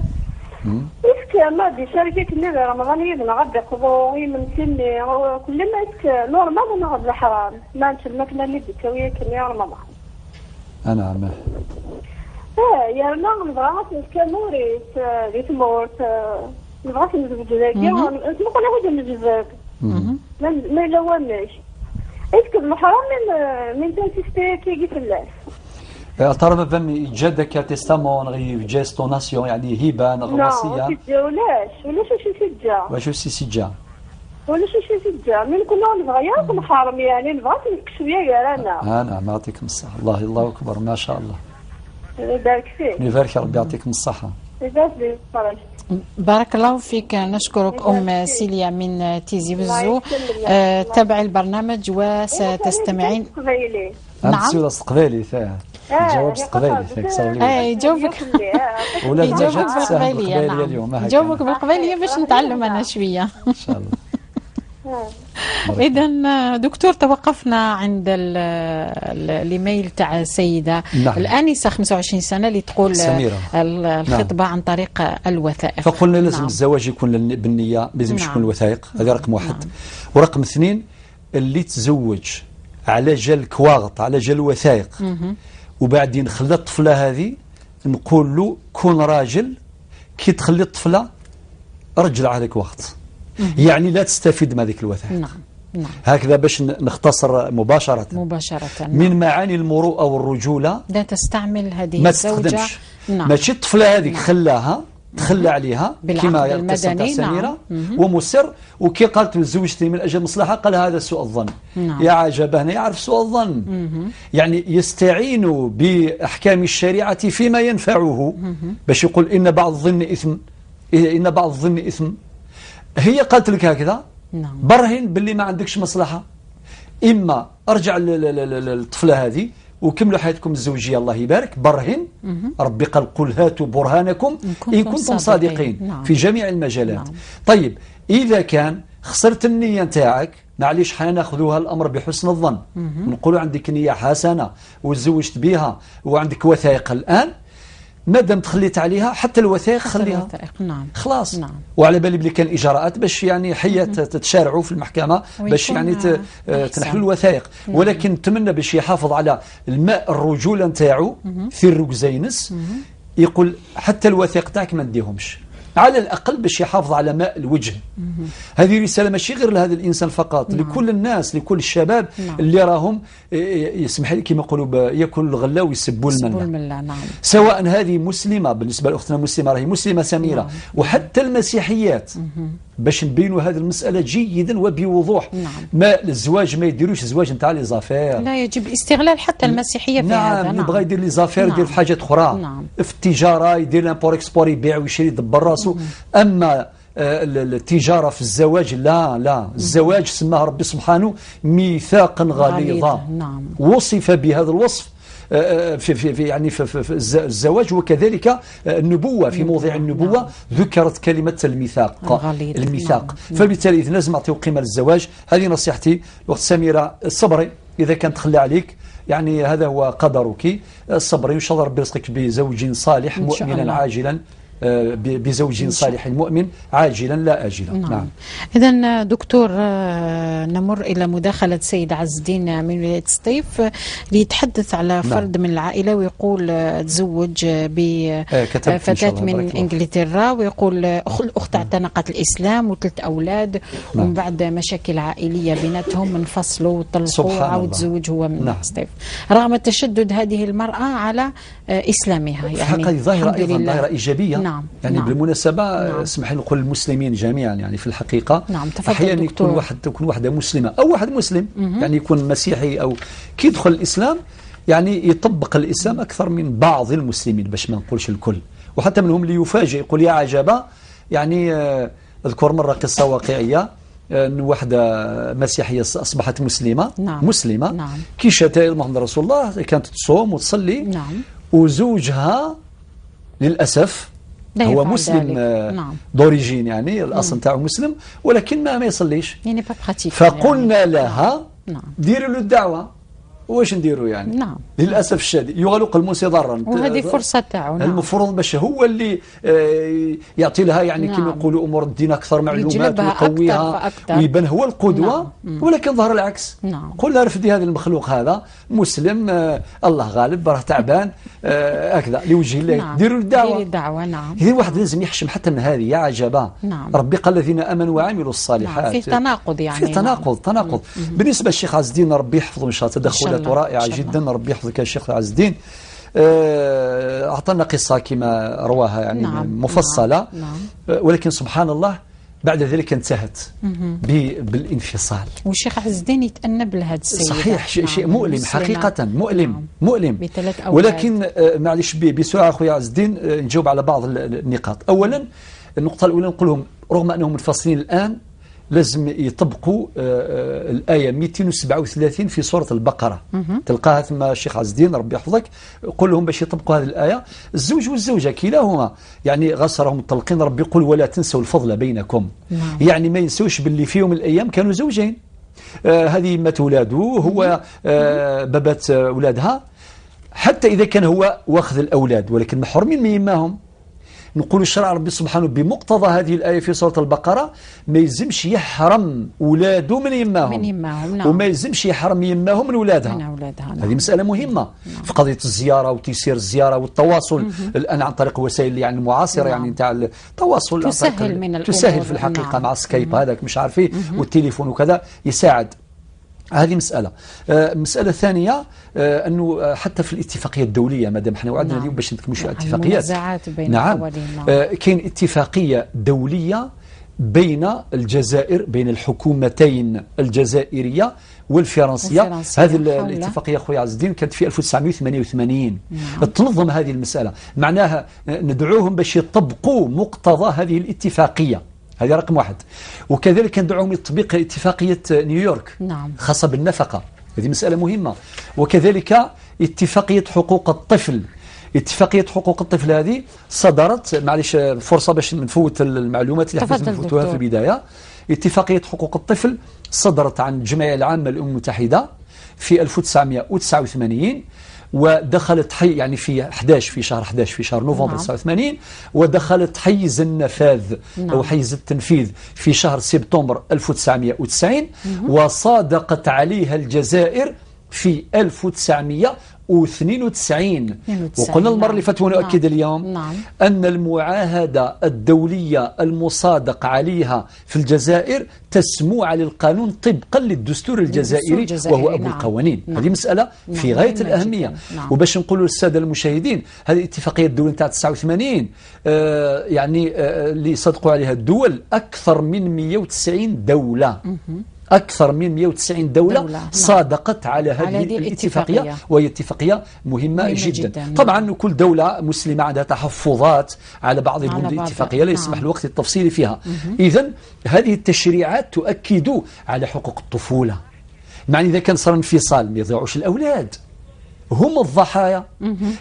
اسك ما دي شركه كنا رمضان يدنا غدا قضوي من سني كل ما اسك نورمال انا غدا حرام ما نشد مكنا اللي ديكويه كنا رمضان. نعم. يا نعم نبغى نسكنوري ريت مورت نبغى نزوج داكيا نسمو كنا هذا الجزاك ما لواناش اسك المحرم من تنسيستي كيجي في اللاس. ترى فم يجدك تستمون غير جيستوناسيون يعني هبه نغمسيه. لا ما تتجاولاش ولا شي سجا. واش شي سجا؟ ولا شي سجا من كنا نبغى ياك محرم يعني نبغى شويه غير انا. نعم يعطيكم الصحه. الله اكبر ما شاء الله. يبارك فيك. يبارك ربي يعطيكم الصحه. بارك الله فيك. نشكرك أم سيليا من تيزي وزو. تابعي البرنامج وستستمعين. نعم. سؤال استقبالي جواب استقبالي. يجاوبك. ولا يجاوبك بالقبالية. نعم. اليوم يجاوبك بالقبالية باش نتعلم أنا شوية. إن شاء الله. إذا دكتور توقفنا عند الإيميل تاع السيدة الآنسة 25 سنة اللي تقول الخطبة عن طريق الوثائق. فقلنا لازم الزواج يكون بالنية، ما لازمش يكون الوثائق. هذا رقم واحد. ورقم اثنين اللي تزوج على جال الكواغط على جال الوثائق وبعدين خلى الطفلة هذه نقول له كون راجل كي تخلي الطفلة رجل عليك وقت. يعني لا تستفيد من هذيك الوثائق. نعم. هكذا باش نختصر مباشرة من معاني المروءة والرجولة. لا تستعمل هذه ما الزوجة. تستخدمش. ماشي الطفلة هذيك خلاها تخلى عليها كما القصة تاع سميرة ومسر، وكي قالت زوجتي من أجل مصلحة قال هذا سوء الظن. يا عجبه هنا يعرف سوء الظن. يعني يستعين بأحكام الشريعة فيما ينفعه باش يقول إن بعض الظن إثم. هي قالت لك هكذا برهن باللي ما عندكش مصلحة، إما أرجع للطفلة هذه وكملوا حياتكم الزوجية الله يبارك، برهن ربي قال قل هاتوا برهانكم إن كنتم صادقين في جميع المجالات. طيب إذا كان خسرت النية نتاعك معليش حناخذوها الأمر بحسن الظن، نقولوا عندك نية حسنة وتزوجت بها وعندك وثائق الآن، مادام تخليت عليها حتى الوثائق خليها خلاص. وعلى بالي بلي كان إجراءات باش يعني حية تتشارعوا في المحكمة باش يعني تنحلوا الوثائق، ولكن نتمنى باش يحافظ على الماء الرجولة نتاعو في الركزينس، يقول حتى الوثائق تاعك ما نديهمش على الأقل باش يحافظ على ماء الوجه. هذه رسالة ماشي غير لهذا الإنسان فقط، لكل الناس، لكل الشباب اللي راهم يسمح لي كما يقولوا ياكل الغلا ويسبوا الملة. سواء هذه مسلمة، بالنسبة لأختنا مسلمة راهي مسلمة سميرة، وحتى المسيحيات باش نبينوا هذه المسألة جيدا وبوضوح. ما الزواج ما يديروش زواج نتاع لي زافير، لا يجب استغلال حتى المسيحية في هذا. يبغى يدير لي زافير يدير في حاجات أخرى، في التجارة يدير لامبور اكسبور يبيع ويشري يدبر راسه. أما التجارة في الزواج لا الزواج سماه ربي سبحانه ميثاقا غليظا، وصف بهذا الوصف في يعني في الزواج، وكذلك النبوة في موضع النبوة ذكرت كلمة الميثاق. فبالتالي إذا لازم نعطيو قيمة للزواج. هذه نصيحتي الأخت سميرة، الصبري إذا كان تخلى عليك يعني هذا هو قدرك، الصبري وإن شاء الله ربي يرزقك بزوج صالح مؤمنا عاجلا، بزوج صالح مؤمن عاجلا لا آجلا. نعم. إذن دكتور نمر إلى مداخلة سيد عز الدين من ولاية سطيف ليتحدث على فرد من العائلة، ويقول تزوج بفتاة من إنجلترا، ويقول الأخت اعتنقت الإسلام وثلاث أولاد، ومن بعد مشاكل عائلية بيناتهم انفصلوا وطلقوا وعاود تزوج هو من سطيف رغم تشدد هذه المرأة على إسلامها. يعني هذه ظاهرة أيضا ظاهرة إيجابية. يعني بالمناسبة اسمح لي نقول المسلمين جميعا، يعني في الحقيقة أحيانا تكون واحدة مسلمة أو واحد مسلم يعني يكون مسيحي أو كي يدخل الإسلام يعني يطبق الإسلام أكثر من بعض المسلمين باش ما نقولش الكل، وحتى منهم اللي يفاجئ يقول يا عجبا. يعني أذكر مرة قصة واقعية أن واحدة مسيحية أصبحت مسلمة كي شافت محمد رسول الله كانت تصوم وتصلي، وزوجها للأسف هو مسلم دوريجين، يعني الأصل تاعه مسلم ولكن ما يصليش. يعني فقلنا لها ديروا له الدعوة، واش نديروا يعني؟ للأسف الشديد يغلق الموسى ضرا، وهذه فرصة تاعو. المفروض باش هو اللي يعطي لها يعني كما يقولوا أمور الدين أكثر معلومات ويقويها ويبان هو القدوة. ولكن ظهر العكس. قلنا رفدي هذا المخلوق هذا مسلم، الله غالب راه تعبان هكذا لوجه الله. ديروا الدعوة. إذا واحد لازم يحشم حتى من هذه يا عجبا. ربي قال الذين آمنوا وعملوا الصالحات. في تناقض يعني. في تناقض. بالنسبة للشيخ عز الدين ربي يحفظه إن شاء الله، تدخلات رائعة جدا ربي يحفظك يا شيخ عز الدين. أعطانا قصة كما رواها يعني مفصلة. ولكن سبحان الله بعد ذلك انتهت بالانفصال. والشيخ عز الدين يتأنب لهذا السيد. صحيح شيء مؤلم حقيقة، مؤلم. ولكن معلش بسرعة أخويا عز الدين نجاوب على بعض النقاط. أولا النقطة الأولى نقول لهم رغم أنهم منفصلين الآن لازم يطبقوا الآية 237 في سورة البقرة، تلقاها ثم الشيخ عز الدين ربي يحفظك، قل لهم باش يطبقوا هذه الآية. الزوج والزوجة كلاهما يعني غسرهم الطلقين، ربي يقول ولا تنسوا الفضل بينكم. يعني ما ينسوش باللي في يوم من الأيام كانوا زوجين، هذه ما تولاده هو بابات أولادها، حتى إذا كان هو واخذ الأولاد ولكن محرومين من يماهم. نقول الشرع ربي سبحانه بمقتضى هذه الآية في سورة البقرة ما يلزمش يحرم ولاده من يماهم نعم. وما يلزمش يحرم يماهم من ولادها نعم. هذه مسألة مهمة في قضية الزيارة وتيسير الزيارة والتواصل الآن عن طريق وسائل يعني المعاصرة يعني نتاع التواصل تسهل من الأمور. تسهل في الحقيقة مع سكايب هذاك مش عارف ايه والتليفون وكذا يساعد. هذه مسألة. مسألة ثانية أنه حتى في الاتفاقية الدولية مادام احنا وعدنا اليوم باش نكملوا اتفاقيات. نعم. كاين اتفاقية دولية بين الجزائر بين الحكومتين الجزائرية والفرنسية. هذه الاتفاقية خويا عز الدين كانت في 1988 تنظم هذه المسألة. معناها ندعوهم باش يطبقوا مقتضى هذه الاتفاقية. هذه رقم واحد. وكذلك ندعوهم لتطبيق اتفاقية نيويورك خاصة بالنفقة. هذه مسألة مهمة. وكذلك اتفاقية حقوق الطفل. اتفاقية حقوق الطفل هذه صدرت معلش الفرصة باش نفوت المعلومات اللي حبيت نفوتوها في البداية. اتفاقية حقوق الطفل صدرت عن الجمعية العامة للأمم المتحدة في 1989 ودخلت يعني في شهر 11 في شهر نوفمبر 89 ودخلت حيز النفاذ أو حيز التنفيذ في شهر سبتمبر 1990 وصادقت عليها الجزائر في 1992. وقلنا المرة اللي فاتت ونؤكد اليوم أن المعاهدة الدولية المصادق عليها في الجزائر تسمو على القانون طبقا للدستور الجزائري وهو أبو القوانين. هذه مسألة في غاية الأهمية. وباش نقولوا للسادة المشاهدين هذه الاتفاقية الدولية نتاع 89 يعني اللي صدقوا عليها الدول أكثر من 190 دولة. أكثر من 190 دولة صادقت على هذه الاتفاقية وهي اتفاقية مهمة جدا. طبعا كل دولة مسلمة عندها تحفظات على بعض البنود الاتفاقية لا يسمح الوقت التفصيلي فيها. إذن هذه التشريعات تؤكد على حقوق الطفولة. معنى إذا كان صار انفصال ما يضيعوش الأولاد هم الضحايا.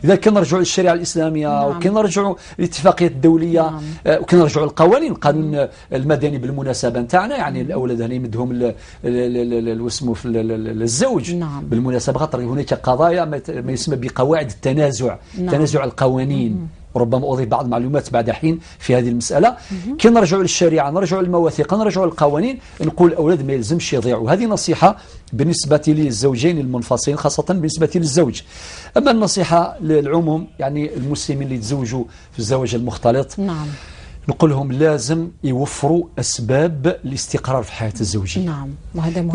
إذا كان نرجعوا للشريعة الإسلامية وكان نرجعوا للاتفاقية الدولية وكان نرجعوا للقوانين القانون المدني بالمناسبة نتاعنا يعني الأولاد هنا يمدهم واسمه في الزوج بالمناسبة خاطر هناك قضايا ما يسمى بقواعد التنازع تنازع القوانين. ربما أضيف بعض المعلومات بعد حين في هذه المسألة. كي نرجعوا للشريعة نرجعوا للمواثيق نرجعوا للقوانين نقول الأولاد ما يلزمش يضيعوا. هذه نصيحة بالنسبة للزوجين المنفصلين خاصة بالنسبة للزوج. أما النصيحة للعموم يعني المسلمين اللي يتزوجوا في الزواج المختلط نقول لهم لازم يوفروا أسباب الاستقرار في الحياة الزوجية.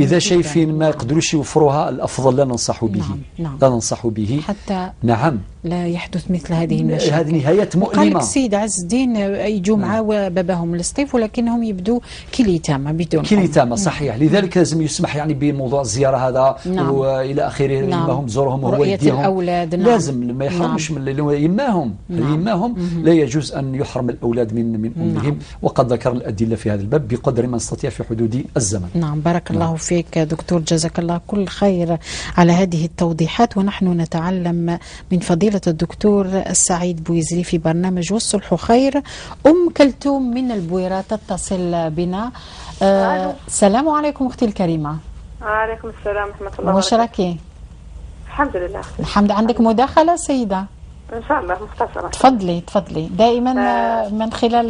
إذا شايفين ما يقدروش يوفروها الأفضل لا ننصح به. لا ننصح به حتى نعم لا يحدث مثل هذه المشاكل. هذه نهايات مؤلمة. قال لك السيد عز الدين يجوا مع باباهم للصيف ولكنهم يبدو كليتامة بدون كليتامة صحيح. لذلك لازم يسمح يعني بموضوع الزيارة هذا وإلى آخره لما هم زورهم وهو يديهم الأولاد. لازم ما يحرمش من يماهم. لا يجوز أن يحرم الأولاد من أمهم. وقد ذكر الأدلة في هذا الباب بقدر ما نستطيع في حدود الزمن. بارك الله فيك دكتور جزاك الله كل خير على هذه التوضيحات. ونحن نتعلم من فضيلة الدكتور السعيد بويزري في برنامج والصلح خير. كلثوم من البويرة تتصل بنا. السلام عليكم أختي الكريمة. وعليكم السلام ورحمة الله وبركاته. واش راكي؟ الحمد لله. الحمد. عندك مداخلة سيدة؟ إن شاء الله مختصرة. تفضلي دائما من خلال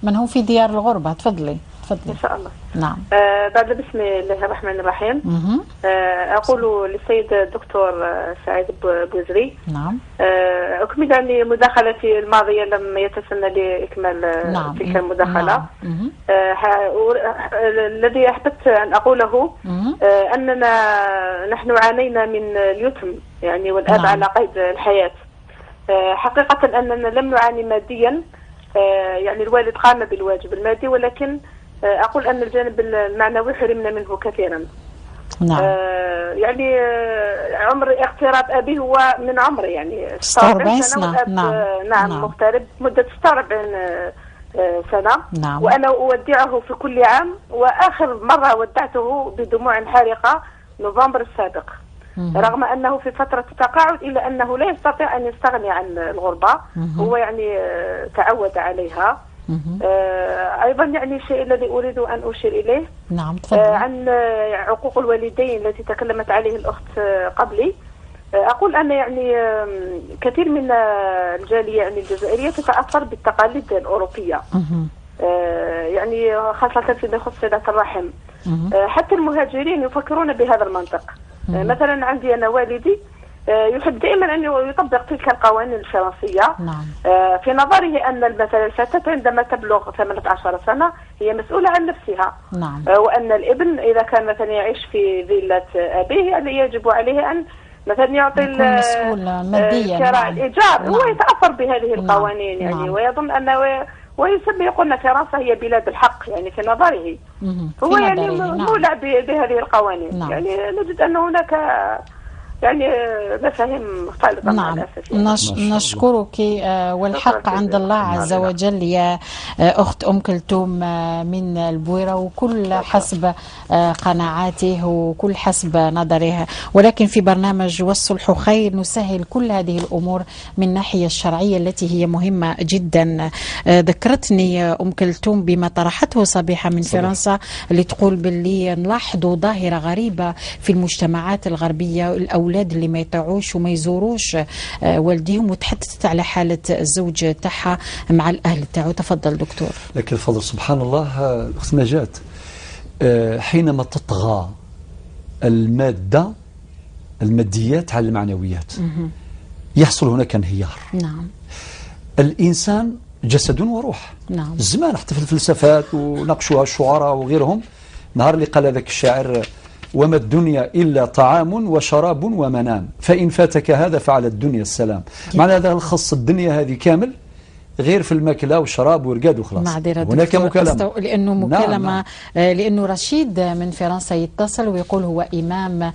من هم في ديار الغربة. تفضلي. إن شاء الله. نعم. بعد بسم الله الرحمن الرحيم. أقول للسيد الدكتور سعيد بويزري أكمل يعني مداخلتي الماضية لم يتسنى لإكمال تلك المداخلة. الذي أحببت أن أقوله أننا نحن عانينا من اليتم يعني والآن على قيد الحياة. حقيقة أننا لم نعاني ماديا يعني الوالد قام بالواجب المادي ولكن أقول أن الجانب المعنوي حرمنا منه كثيرا. يعني عمر اغتراب أبي هو من عمر يعني 46 سنة. نعم مغترب مدة 46 سنة. وأنا أودعه في كل عام وآخر مرة ودعته بدموع حارقة نوفمبر السابق. رغم أنه في فترة التقاعد إلا أنه لا يستطيع أن يستغني عن الغربة. هو يعني تعود عليها. أيضا يعني الشيء الذي أريد أن أشير إليه عن عقوق الوالدين التي تكلمت عليه الأخت قبلي. أقول أن يعني كثير من الجالية يعني الجزائرية تتأثر بالتقاليد الأوروبية، يعني خاصة فيما يخص صلة الرحم. حتى المهاجرين يفكرون بهذا المنطق. مثلا عندي أنا والدي يحب دائما أن يطبق تلك القوانين الفرنسية. في نظره أن مثلا الفتاة عندما تبلغ 18 سنة هي مسؤولة عن نفسها. وأن الابن إذا كان مثلا يعيش في فيلة أبيه يعني يجب عليه أن مثلا يعطي كراء الإيجار. هو يتأثر بهذه القوانين يعني ويظن أنه يقول أن فرنسا هي بلاد الحق يعني في نظره. هو يعني مولع بهذه القوانين. يعني نجد أن هناك يعني مفاهيم مختلفة. نعم. نشكرك والحق عند الله عز وجل يا أخت أم كلثوم من البويرة، وكل حسب قناعاته وكل حسب نظرها، ولكن في برنامج والصلح خير نسهل كل هذه الأمور من الناحية الشرعية التي هي مهمة جدا. ذكرتني أم كلثوم بما طرحته صبيحة من فرنسا اللي تقول باللي نلاحظوا ظاهرة غريبة في المجتمعات الغربية، الأولاد اللي ما يطيعوش وما يزوروش والديهم، وتحدثت على حالة الزوج تاعها مع الأهل تاعو. تفضل دكتور. لك الفضل. سبحان الله أخت نجاة، حينما تطغى الماديات على المعنويات يحصل هناك انهيار. الإنسان جسد وروح. زمان حتى في الفلسفات وناقشوها الشعراء وغيرهم، نهار اللي قال هذاك الشاعر وما الدنيا إلا طعام وشراب ومنام، فإن فاتك هذا فعلى الدنيا السلام. معنى هذا الخص الدنيا هذه كامل غير في الماكلة والشراب ورقاد وخلاص. هناك مكالمة لأنه مكالمة. لأنه رشيد من فرنسا يتصل ويقول هو إمام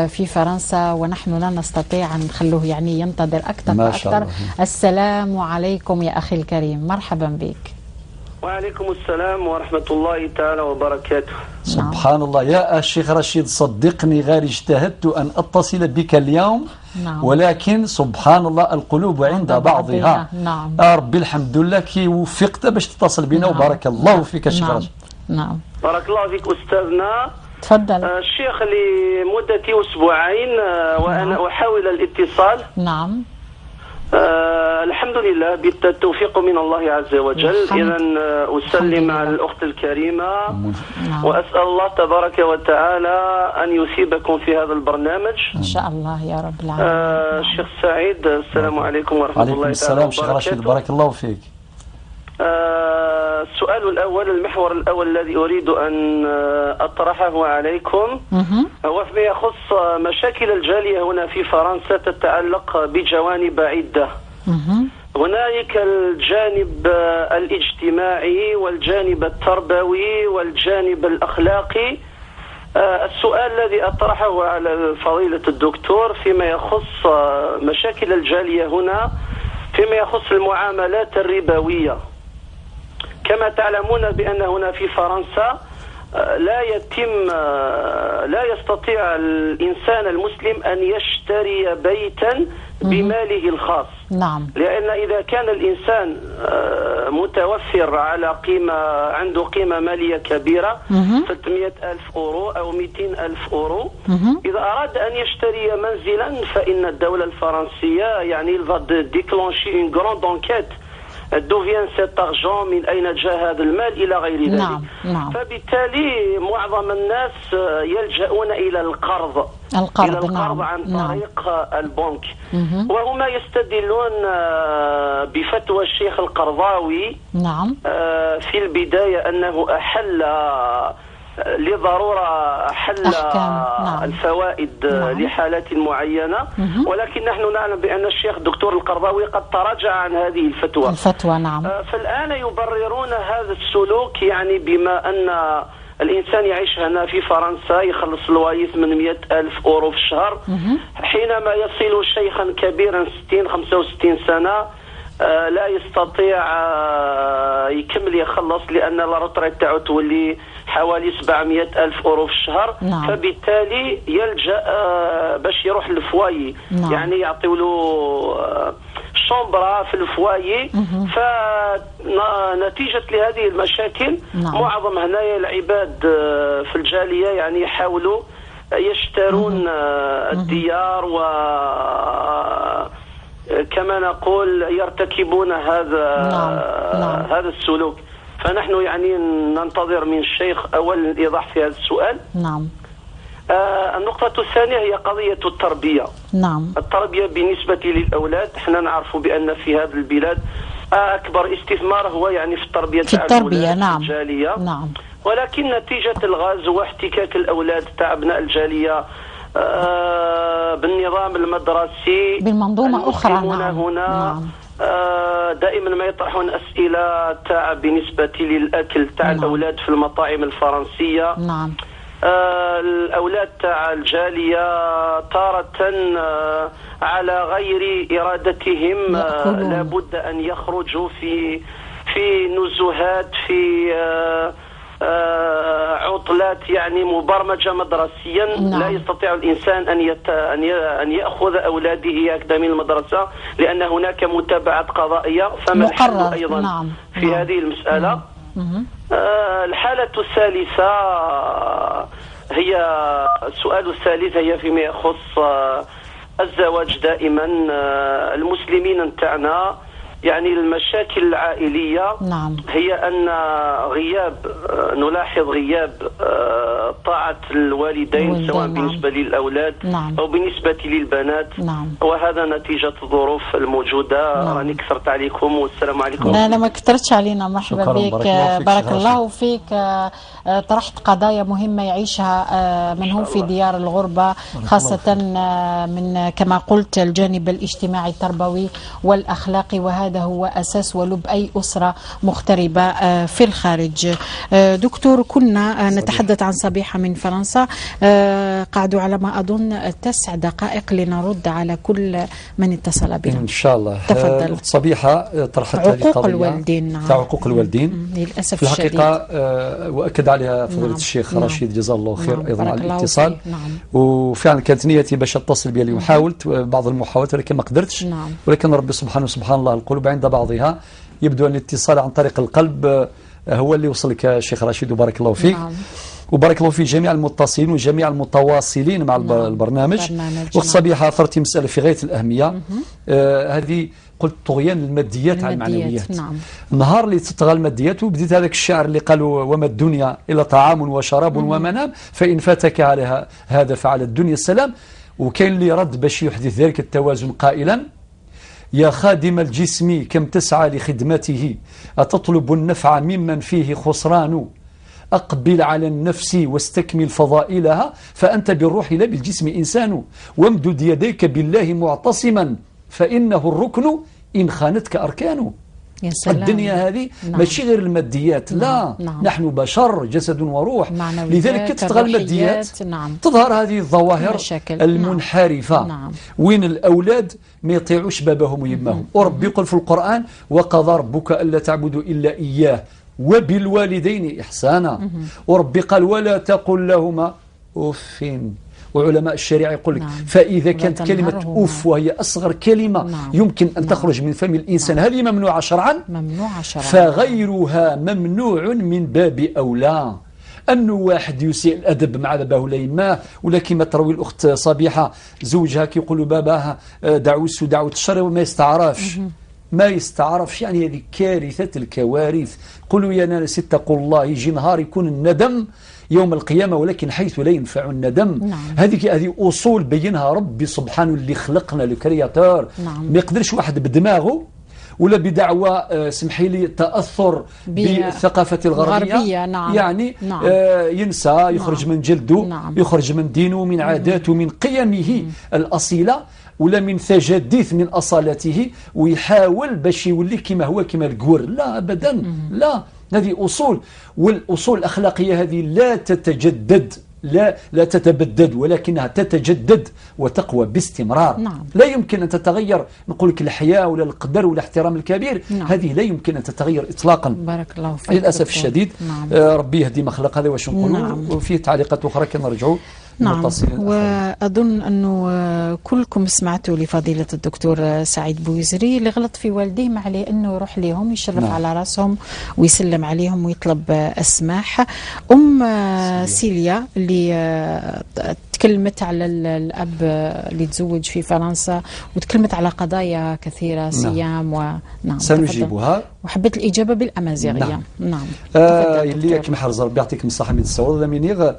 في فرنسا ونحن لا نستطيع أن نخلوه يعني ينتظر أكثر فأكثر. السلام عليكم يا أخي الكريم، مرحبا بك. وعليكم السلام ورحمة الله تعالى وبركاته. سبحان الله يا الشيخ رشيد، صدقني غير اجتهدت أن أتصل بك اليوم. ولكن سبحان الله القلوب عند بعضها. ربي الحمد لله كي وفقت باش تتصل بنا. وبارك الله فيك الشيخ رشيد. بارك الله فيك أستاذنا. تفضل. الشيخ لمدة أسبوعين وأنا أحاول الاتصال. الحمد لله بالتوفيق من الله عز وجل. إذا أسلم على الأخت الكريمة وأسأل الله تبارك وتعالى أن يثيبكم في هذا البرنامج إن شاء الله يا رب العالمين. الشيخ سعيد، السلام عليكم ورحمة الله تعالى وبركاته. السلام شيخ رشيد، بارك الله فيك. السؤال الأول، المحور الأول الذي أريد أن أطرحه عليكم هو فيما يخص مشاكل الجالية هنا في فرنسا، تتعلق بجوانب عدة. هناك الجانب الاجتماعي والجانب التربوي والجانب الأخلاقي. السؤال الذي أطرحه على فضيلة الدكتور فيما يخص مشاكل الجالية هنا فيما يخص المعاملات الربوية. كما تعلمون بأن هنا في فرنسا لا يستطيع الإنسان المسلم أن يشتري بيتا بماله الخاص. لأن إذا كان الإنسان متوفر على قيمة، عنده قيمة مالية كبيرة 300,000 أورو أو 200,000 أورو، إذا أراد أن يشتري منزلا فإن الدولة الفرنسية يعني il va déclencher une grande enquête d'où vient cet argent، من أين جاء هذا المال إلى غير ذلك. فبالتالي معظم الناس يلجؤون إلى القرض عن طريق البنك. وهما يستدلون بفتوى الشيخ القرضاوي في البداية أنه أحل لضرورة حل الفوائد لحالات معينة، ولكن نحن نعلم بأن الشيخ الدكتور القرضاوي قد تراجع عن هذه الفتوى. فالآن يبررون هذا السلوك يعني بما أن الإنسان يعيش هنا في فرنسا يخلص لواي 800,000 أورو في الشهر، حينما يصل شيخا كبيرا 65 سنة لا يستطيع يكمل يخلص، لأن الروتريت تاعو تولي حوالي 700,000 أورو في الشهر. فبالتالي يلجأ باش يروح للفوايي، يعني يعطيو له شومبرا في الفوايي. فنتيجة لهذه المشاكل معظم هنايا العباد في الجالية يعني يحاولوا يشترون الديار وكما نقول يرتكبون هذا السلوك. فنحن يعني ننتظر من الشيخ أولا الإيضاح في هذا السؤال. نعم. النقطة الثانية هي قضية التربية. نعم. التربية بالنسبة للأولاد، احنا نعرف بأن في هذه البلاد أكبر استثمار هو يعني في التربية نعم. الجالية. نعم. ولكن نتيجة الغزو واحتكاك الأولاد تاع أبناء الجالية بالنظام المدرسي بالمنظومة أخرى هنا نعم. دائما ما يطرحون أسئلة تاع بالنسبة للأكل تاع الأولاد في المطاعم الفرنسية. نعم. الأولاد تاع الجالية تارة على غير إرادتهم لابد أن يخرجوا في نزهات، في عطلات يعني مبرمجة مدرسيا. نعم. لا يستطيع الإنسان أن يأخذ أولاده هكذا من المدرسة، لأن هناك متابعة قضائية. فما الحل أيضا نعم. في هذه المسألة؟ الحالة الثالثة هي السؤال الثالث هي فيما يخص الزواج. دائما المسلمين نتاعنا يعني المشاكل العائلية نعم. هي أن نلاحظ غياب طاعة الوالدين سواء بالنسبة للأولاد نعم. أو بالنسبة للبنات. نعم. وهذا نتيجة الظروف الموجودة. نعم. راني كثرت عليكم والسلام عليكم. لا ما كثرتش علينا. مرحبا بك. بارك الله فيك. طرحت قضايا مهمة يعيشها من هم في ديار الغربة، خاصة من كما قلت الجانب الاجتماعي التربوي والأخلاقي، وهذا هو أساس ولب أي أسرة مغتربة في الخارج. دكتور، كنا نتحدث عن صبيحة من فرنسا. قعدوا على ما أظن 9 دقائق لنرد على كل من اتصل بنا إن شاء الله. تفضل. صبيحة طرحت عقوق الوالدين. نعم. عقوق الوالدين للأسف في الحقيقة وأكد عليها فضيلة نعم. الشيخ رشيد جزاه الله خير نعم. أيضا على الاتصال. نعم. وفعلا كانت نيتي باش اتصل بها اليوم. حاولت بعض المحاولات ولكن ما قدرتش. نعم. ولكن ربي سبحان الله القلوب عند بعضها. يبدو أن الاتصال عن طريق القلب هو اللي وصلك يا شيخ رشيد، وبارك الله فيك. نعم. وبارك الله في جميع المتصلين وجميع المتواصلين مع البرنامج. والصبيحة أثرت مسألة في غاية الأهمية. هذه قلت طغيان الماديات على المعنويات. نعم. النهار اللي تطغى الماديات وبديت هذاك الشعر اللي قالوا وما الدنيا إلا طعام وشراب ومنام، فإن فاتك على هذا فعلى الدنيا السلام. وكاين اللي رد باش يحدث ذلك التوازن قائلا: يا خادم الجسم كم تسعى لخدمته، أتطلب النفع ممن فيه خسران، أقبل على النفس واستكمل فضائلها، فأنت بالروح لا بالجسم إنسان، وامدد يديك بالله معتصما، فإنه الركن إن خانتك أركان. الدنيا هذه ماشي غير الماديات. لا. نحن بشر جسد وروح. لذلك تطغى الماديات تظهر هذه الظواهر المنحرفة. وين الأولاد ما يطيعوش بابهم ويماهم. وربي يقول في القرآن: وقضى ربك ألا تعبدوا إلا إياه وبالوالدين إحسانا. وربي قال: ولا تقل لهما أف. وعلماء الشريعة يقول لك فإذا كانت كلمة أف وهي أصغر كلمة يمكن أن تخرج من فم الإنسان هذه ممنوعة شرعا، فغيرها ممنوع من باب أولى. أنه واحد يسيء الأدب مع باباه ولا يماه، ولا كما تروي الأخت صبيحة زوجها كيقول باباها دعوس ودعوة الشر وما يستعرفش. ما يستعرفش يعني هذه كارثة الكوارث. قولوا يا ناس اتقوا الله. يجي نهار يكون الندم يوم القيامة، ولكن حيث لا ينفع الندم. هذه أصول بينها ربي سبحانه اللي خلقنا الكرياتور. ما يقدرش واحد بدماغه ولا بدعوة سمحي لي تأثر بالثقافة الغربية يعني ينسى، يخرج من جلده، يخرج من دينه، من عاداته، من قيمه الأصيلة، ولا من تجديث من أصالته، ويحاول باش يولي كما هو كما القور. لا أبدا. لا، هذه أصول، والأصول الأخلاقية هذه لا تتجدد، لا تتبدد، ولكنها تتجدد وتقوى باستمرار. لا يمكن أن تتغير. نقول لك الحياة ولا القدر ولا احترام الكبير، هذه لا يمكن أن تتغير إطلاقا. بارك الله فيك. للأسف الشديد. ربي يهدي مخلق هذا واش نقولوا. وفي تعليقات أخرى كنرجعوا. وأظن أنه كلكم سمعتوا لفضيلة الدكتور سعيد بويزري اللي غلط في والديه عليه أنه يروح لهم يشرف على راسهم ويسلم عليهم ويطلب السماح. سيليا اللي وتكلمت على الأب اللي تزوج في فرنسا، وتكلمت على قضايا كثيرة، صيام ونعم سنجيبها، وحبيت الإجابة بالأمازيغية. نعم. اللي كما حرز ربي يعطيكم الصحة من الصور لمينيغ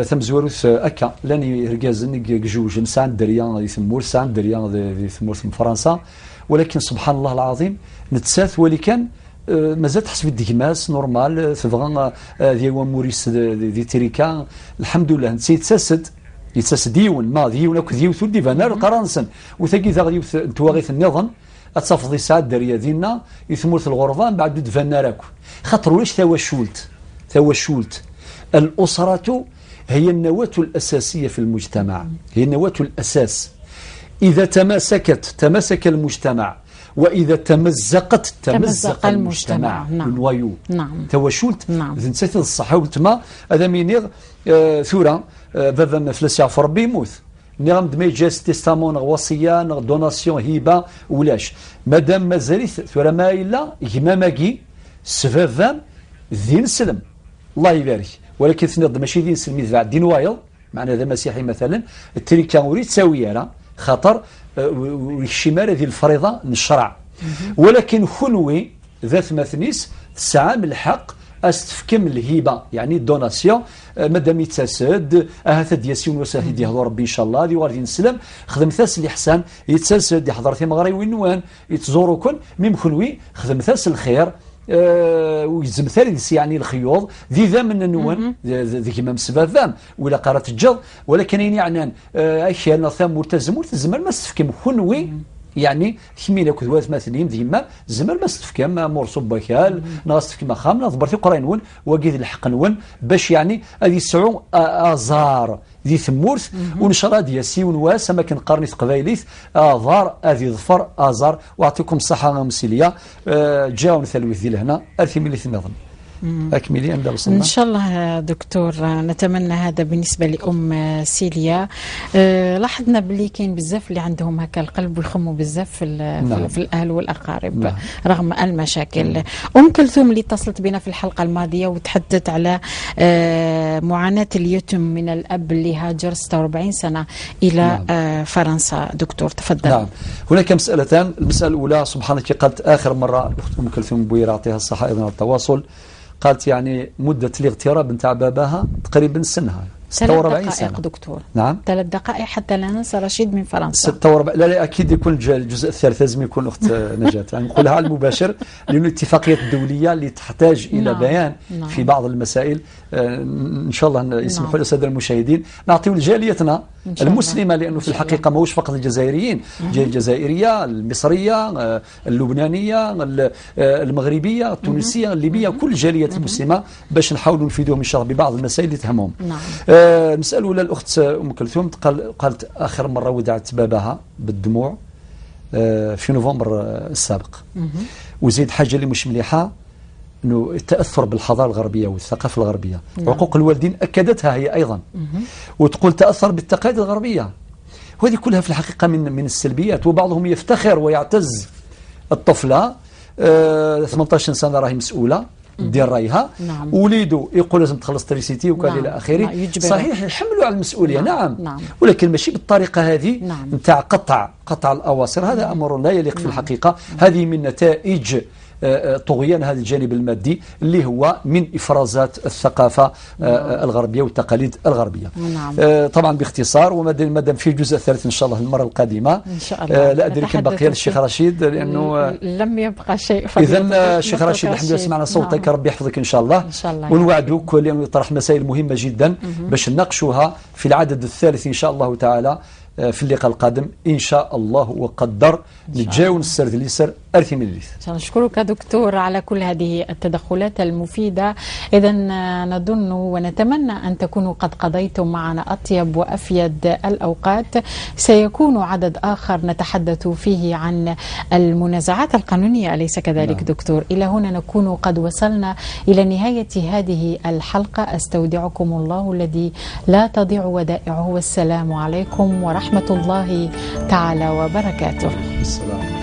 ثم زواروث أكا لاني رجازن جوج نسعى الدريان ذي ثمور سعى الدريان ذي ثمور من فرنسا، ولكن سبحان الله العظيم نتساث ولكن مازال تحس بالدجماس نورمال تبغى ديال موريس دي تريكا الحمد لله يتساسد ديون ما ديون اكو ديوث ديفانا القرانسن وثقي ذا غيوث تواغيث النظام اتصفضي ساعه الدريه ديالنا يثمرت الغرفان بعد دفنا راكو خاطر واش ثوشولت الاسره هي النواه الاساسيه في المجتمع، هي النواه الاساس. اذا تماسك المجتمع، وإذا تمزق المجتمع. الوايو توشلت نسيت الصحة والتما هذا مينيغ ثورة بابا مفلس يعرف ربي يموت نغم دمي جاس تيستامون وصية دوناسيون هيبة ولاش مادام مازالت ثورة ما إلا غماماكي سفافام دين سلم الله يبارك، ولكن ثنيض ماشي دين سلم يتبع دين وايل معنى هذا مسيحي مثلا التريكا وريد تساوية خاطر والشمال هذه الفريضة للشرع، ولكن خنوي ذات مثنيس تسعى من الحق استفكم الهبة يعني الدوناسيون مادام يتساسد هذا دياسيون وساهد يهضر ربي ان شاء الله دي واردين السلام خدم ثاس الإحسان يتساسد يحضر في مغري وينوان يتزوركن ميم خنوي خدم ثاس الخير ويزم ثالث يعني الخيوط ذي ذا من النوان ذي كما مسبابام ولا قارة الجض، ولكن يعني أشياء ثام ملتزم ما استفكم خنوي يعني كمينا كذوات مثلين ديما زمر ما استفكم مرصوب بكال ناستفكم خام نضبر في قرين ون وقيد الحق نون باش يعني هذه السعو آزار ذي ثمورث ونشرا دياسي ونواس ما كان قرني قبايليث آذار هذه ظفر آزار واعطيكم الصحة مسيلية جاون ثلوث ذي لهنا أرثي ملي نظن أكملي إن شاء الله دكتور. نتمنى هذا بالنسبة لأم سيليا. لاحظنا بلي كاين بزاف اللي عندهم هكا القلب ويخموا بزاف في الأهل والأقارب رغم المشاكل. أم كلثوم اللي اتصلت بنا في الحلقة الماضية وتحدثت على معاناة اليتم من الأب اللي هاجر 46 سنة إلى فرنسا. دكتور تفضل. نعم، هناك مسألتان. المسألة الأولى سبحانك قالت آخر مرة الأخت أم كلثوم بويرة يعطيها الصحة أيضا التواصل، قالت يعني مدة الاغتراب نتاع باباها تقريبا سنها 46 سنة. دكتور. نعم 3 دقائق حتى لا ننسى رشيد من فرنسا. 46. لا أكيد يكون الجزء الثالث لازم يكون أخت نجاة يعني نقولها على المباشر لأن الاتفاقيات الدولية اللي تحتاج إلى بيان في بعض المسائل إن شاء الله يسمحوا للسادة المشاهدين نعطيو لجاليتنا المسلمة، لأنه في الحقيقة ماهوش فقط الجزائريين، الجزائرية المصرية اللبنانية المغربية التونسية الليبية كل الجاليات المسلمة باش نحاولوا نفيدوهم إن شاء الله ببعض المسائل اللي تهمهم. المسألة الأولى الأخت أم كلثوم قالت آخر مرة ودعت باباها بالدموع في نوفمبر السابق، وزيد حاجة اللي مش مليحة انه التاثر بالحضاره الغربيه والثقافه الغربيه. عقوق الوالدين اكدتها هي ايضا وتقول تاثر بالتقاليد الغربيه، وهذه كلها في الحقيقه من السلبيات. وبعضهم يفتخر ويعتز الطفله 18 سنه راهي مسؤوله دير رايها، وليدو يقول لازم تخلص تريسيتي وكان الى اخره. صحيح يحملوا على المسؤوليه نعم. ولكن ماشي بالطريقه هذه نتاع قطع الاواصر، هذا امر لا يليق في الحقيقه. هذه من نتائج طغيان هذا الجانب المادي اللي هو من إفرازات الثقافة الغربية والتقاليد الغربية. طبعا باختصار، ومادام في الجزء الثالث إن شاء الله المرة القادمة إن شاء الله. لا أدري كم بقي للشيخ رشيد لأنه لم يبقى شيء. إذن الشيخ رشيد الحمد لله سمعنا صوتك، ربي يحفظك إن شاء الله. ونوعدك لأنه يطرح مسائل مهمة جدا باش نناقشوها في العدد الثالث إن شاء الله تعالى في اللقاء القادم إن شاء الله وقدر. نتجاوز السرد اللي يسر أرثي من الليث. نشكرك دكتور على كل هذه التدخلات المفيدة. إذا نظن ونتمنى أن تكونوا قد قضيتم معنا أطيب وأفيد الأوقات. سيكون عدد آخر نتحدث فيه عن المنازعات القانونية، أليس كذلك دكتور؟ إلى هنا نكون قد وصلنا إلى نهاية هذه الحلقة. أستودعكم الله الذي لا تضيع ودائعه، والسلام عليكم ورحمة الله تعالى وبركاته. السلام.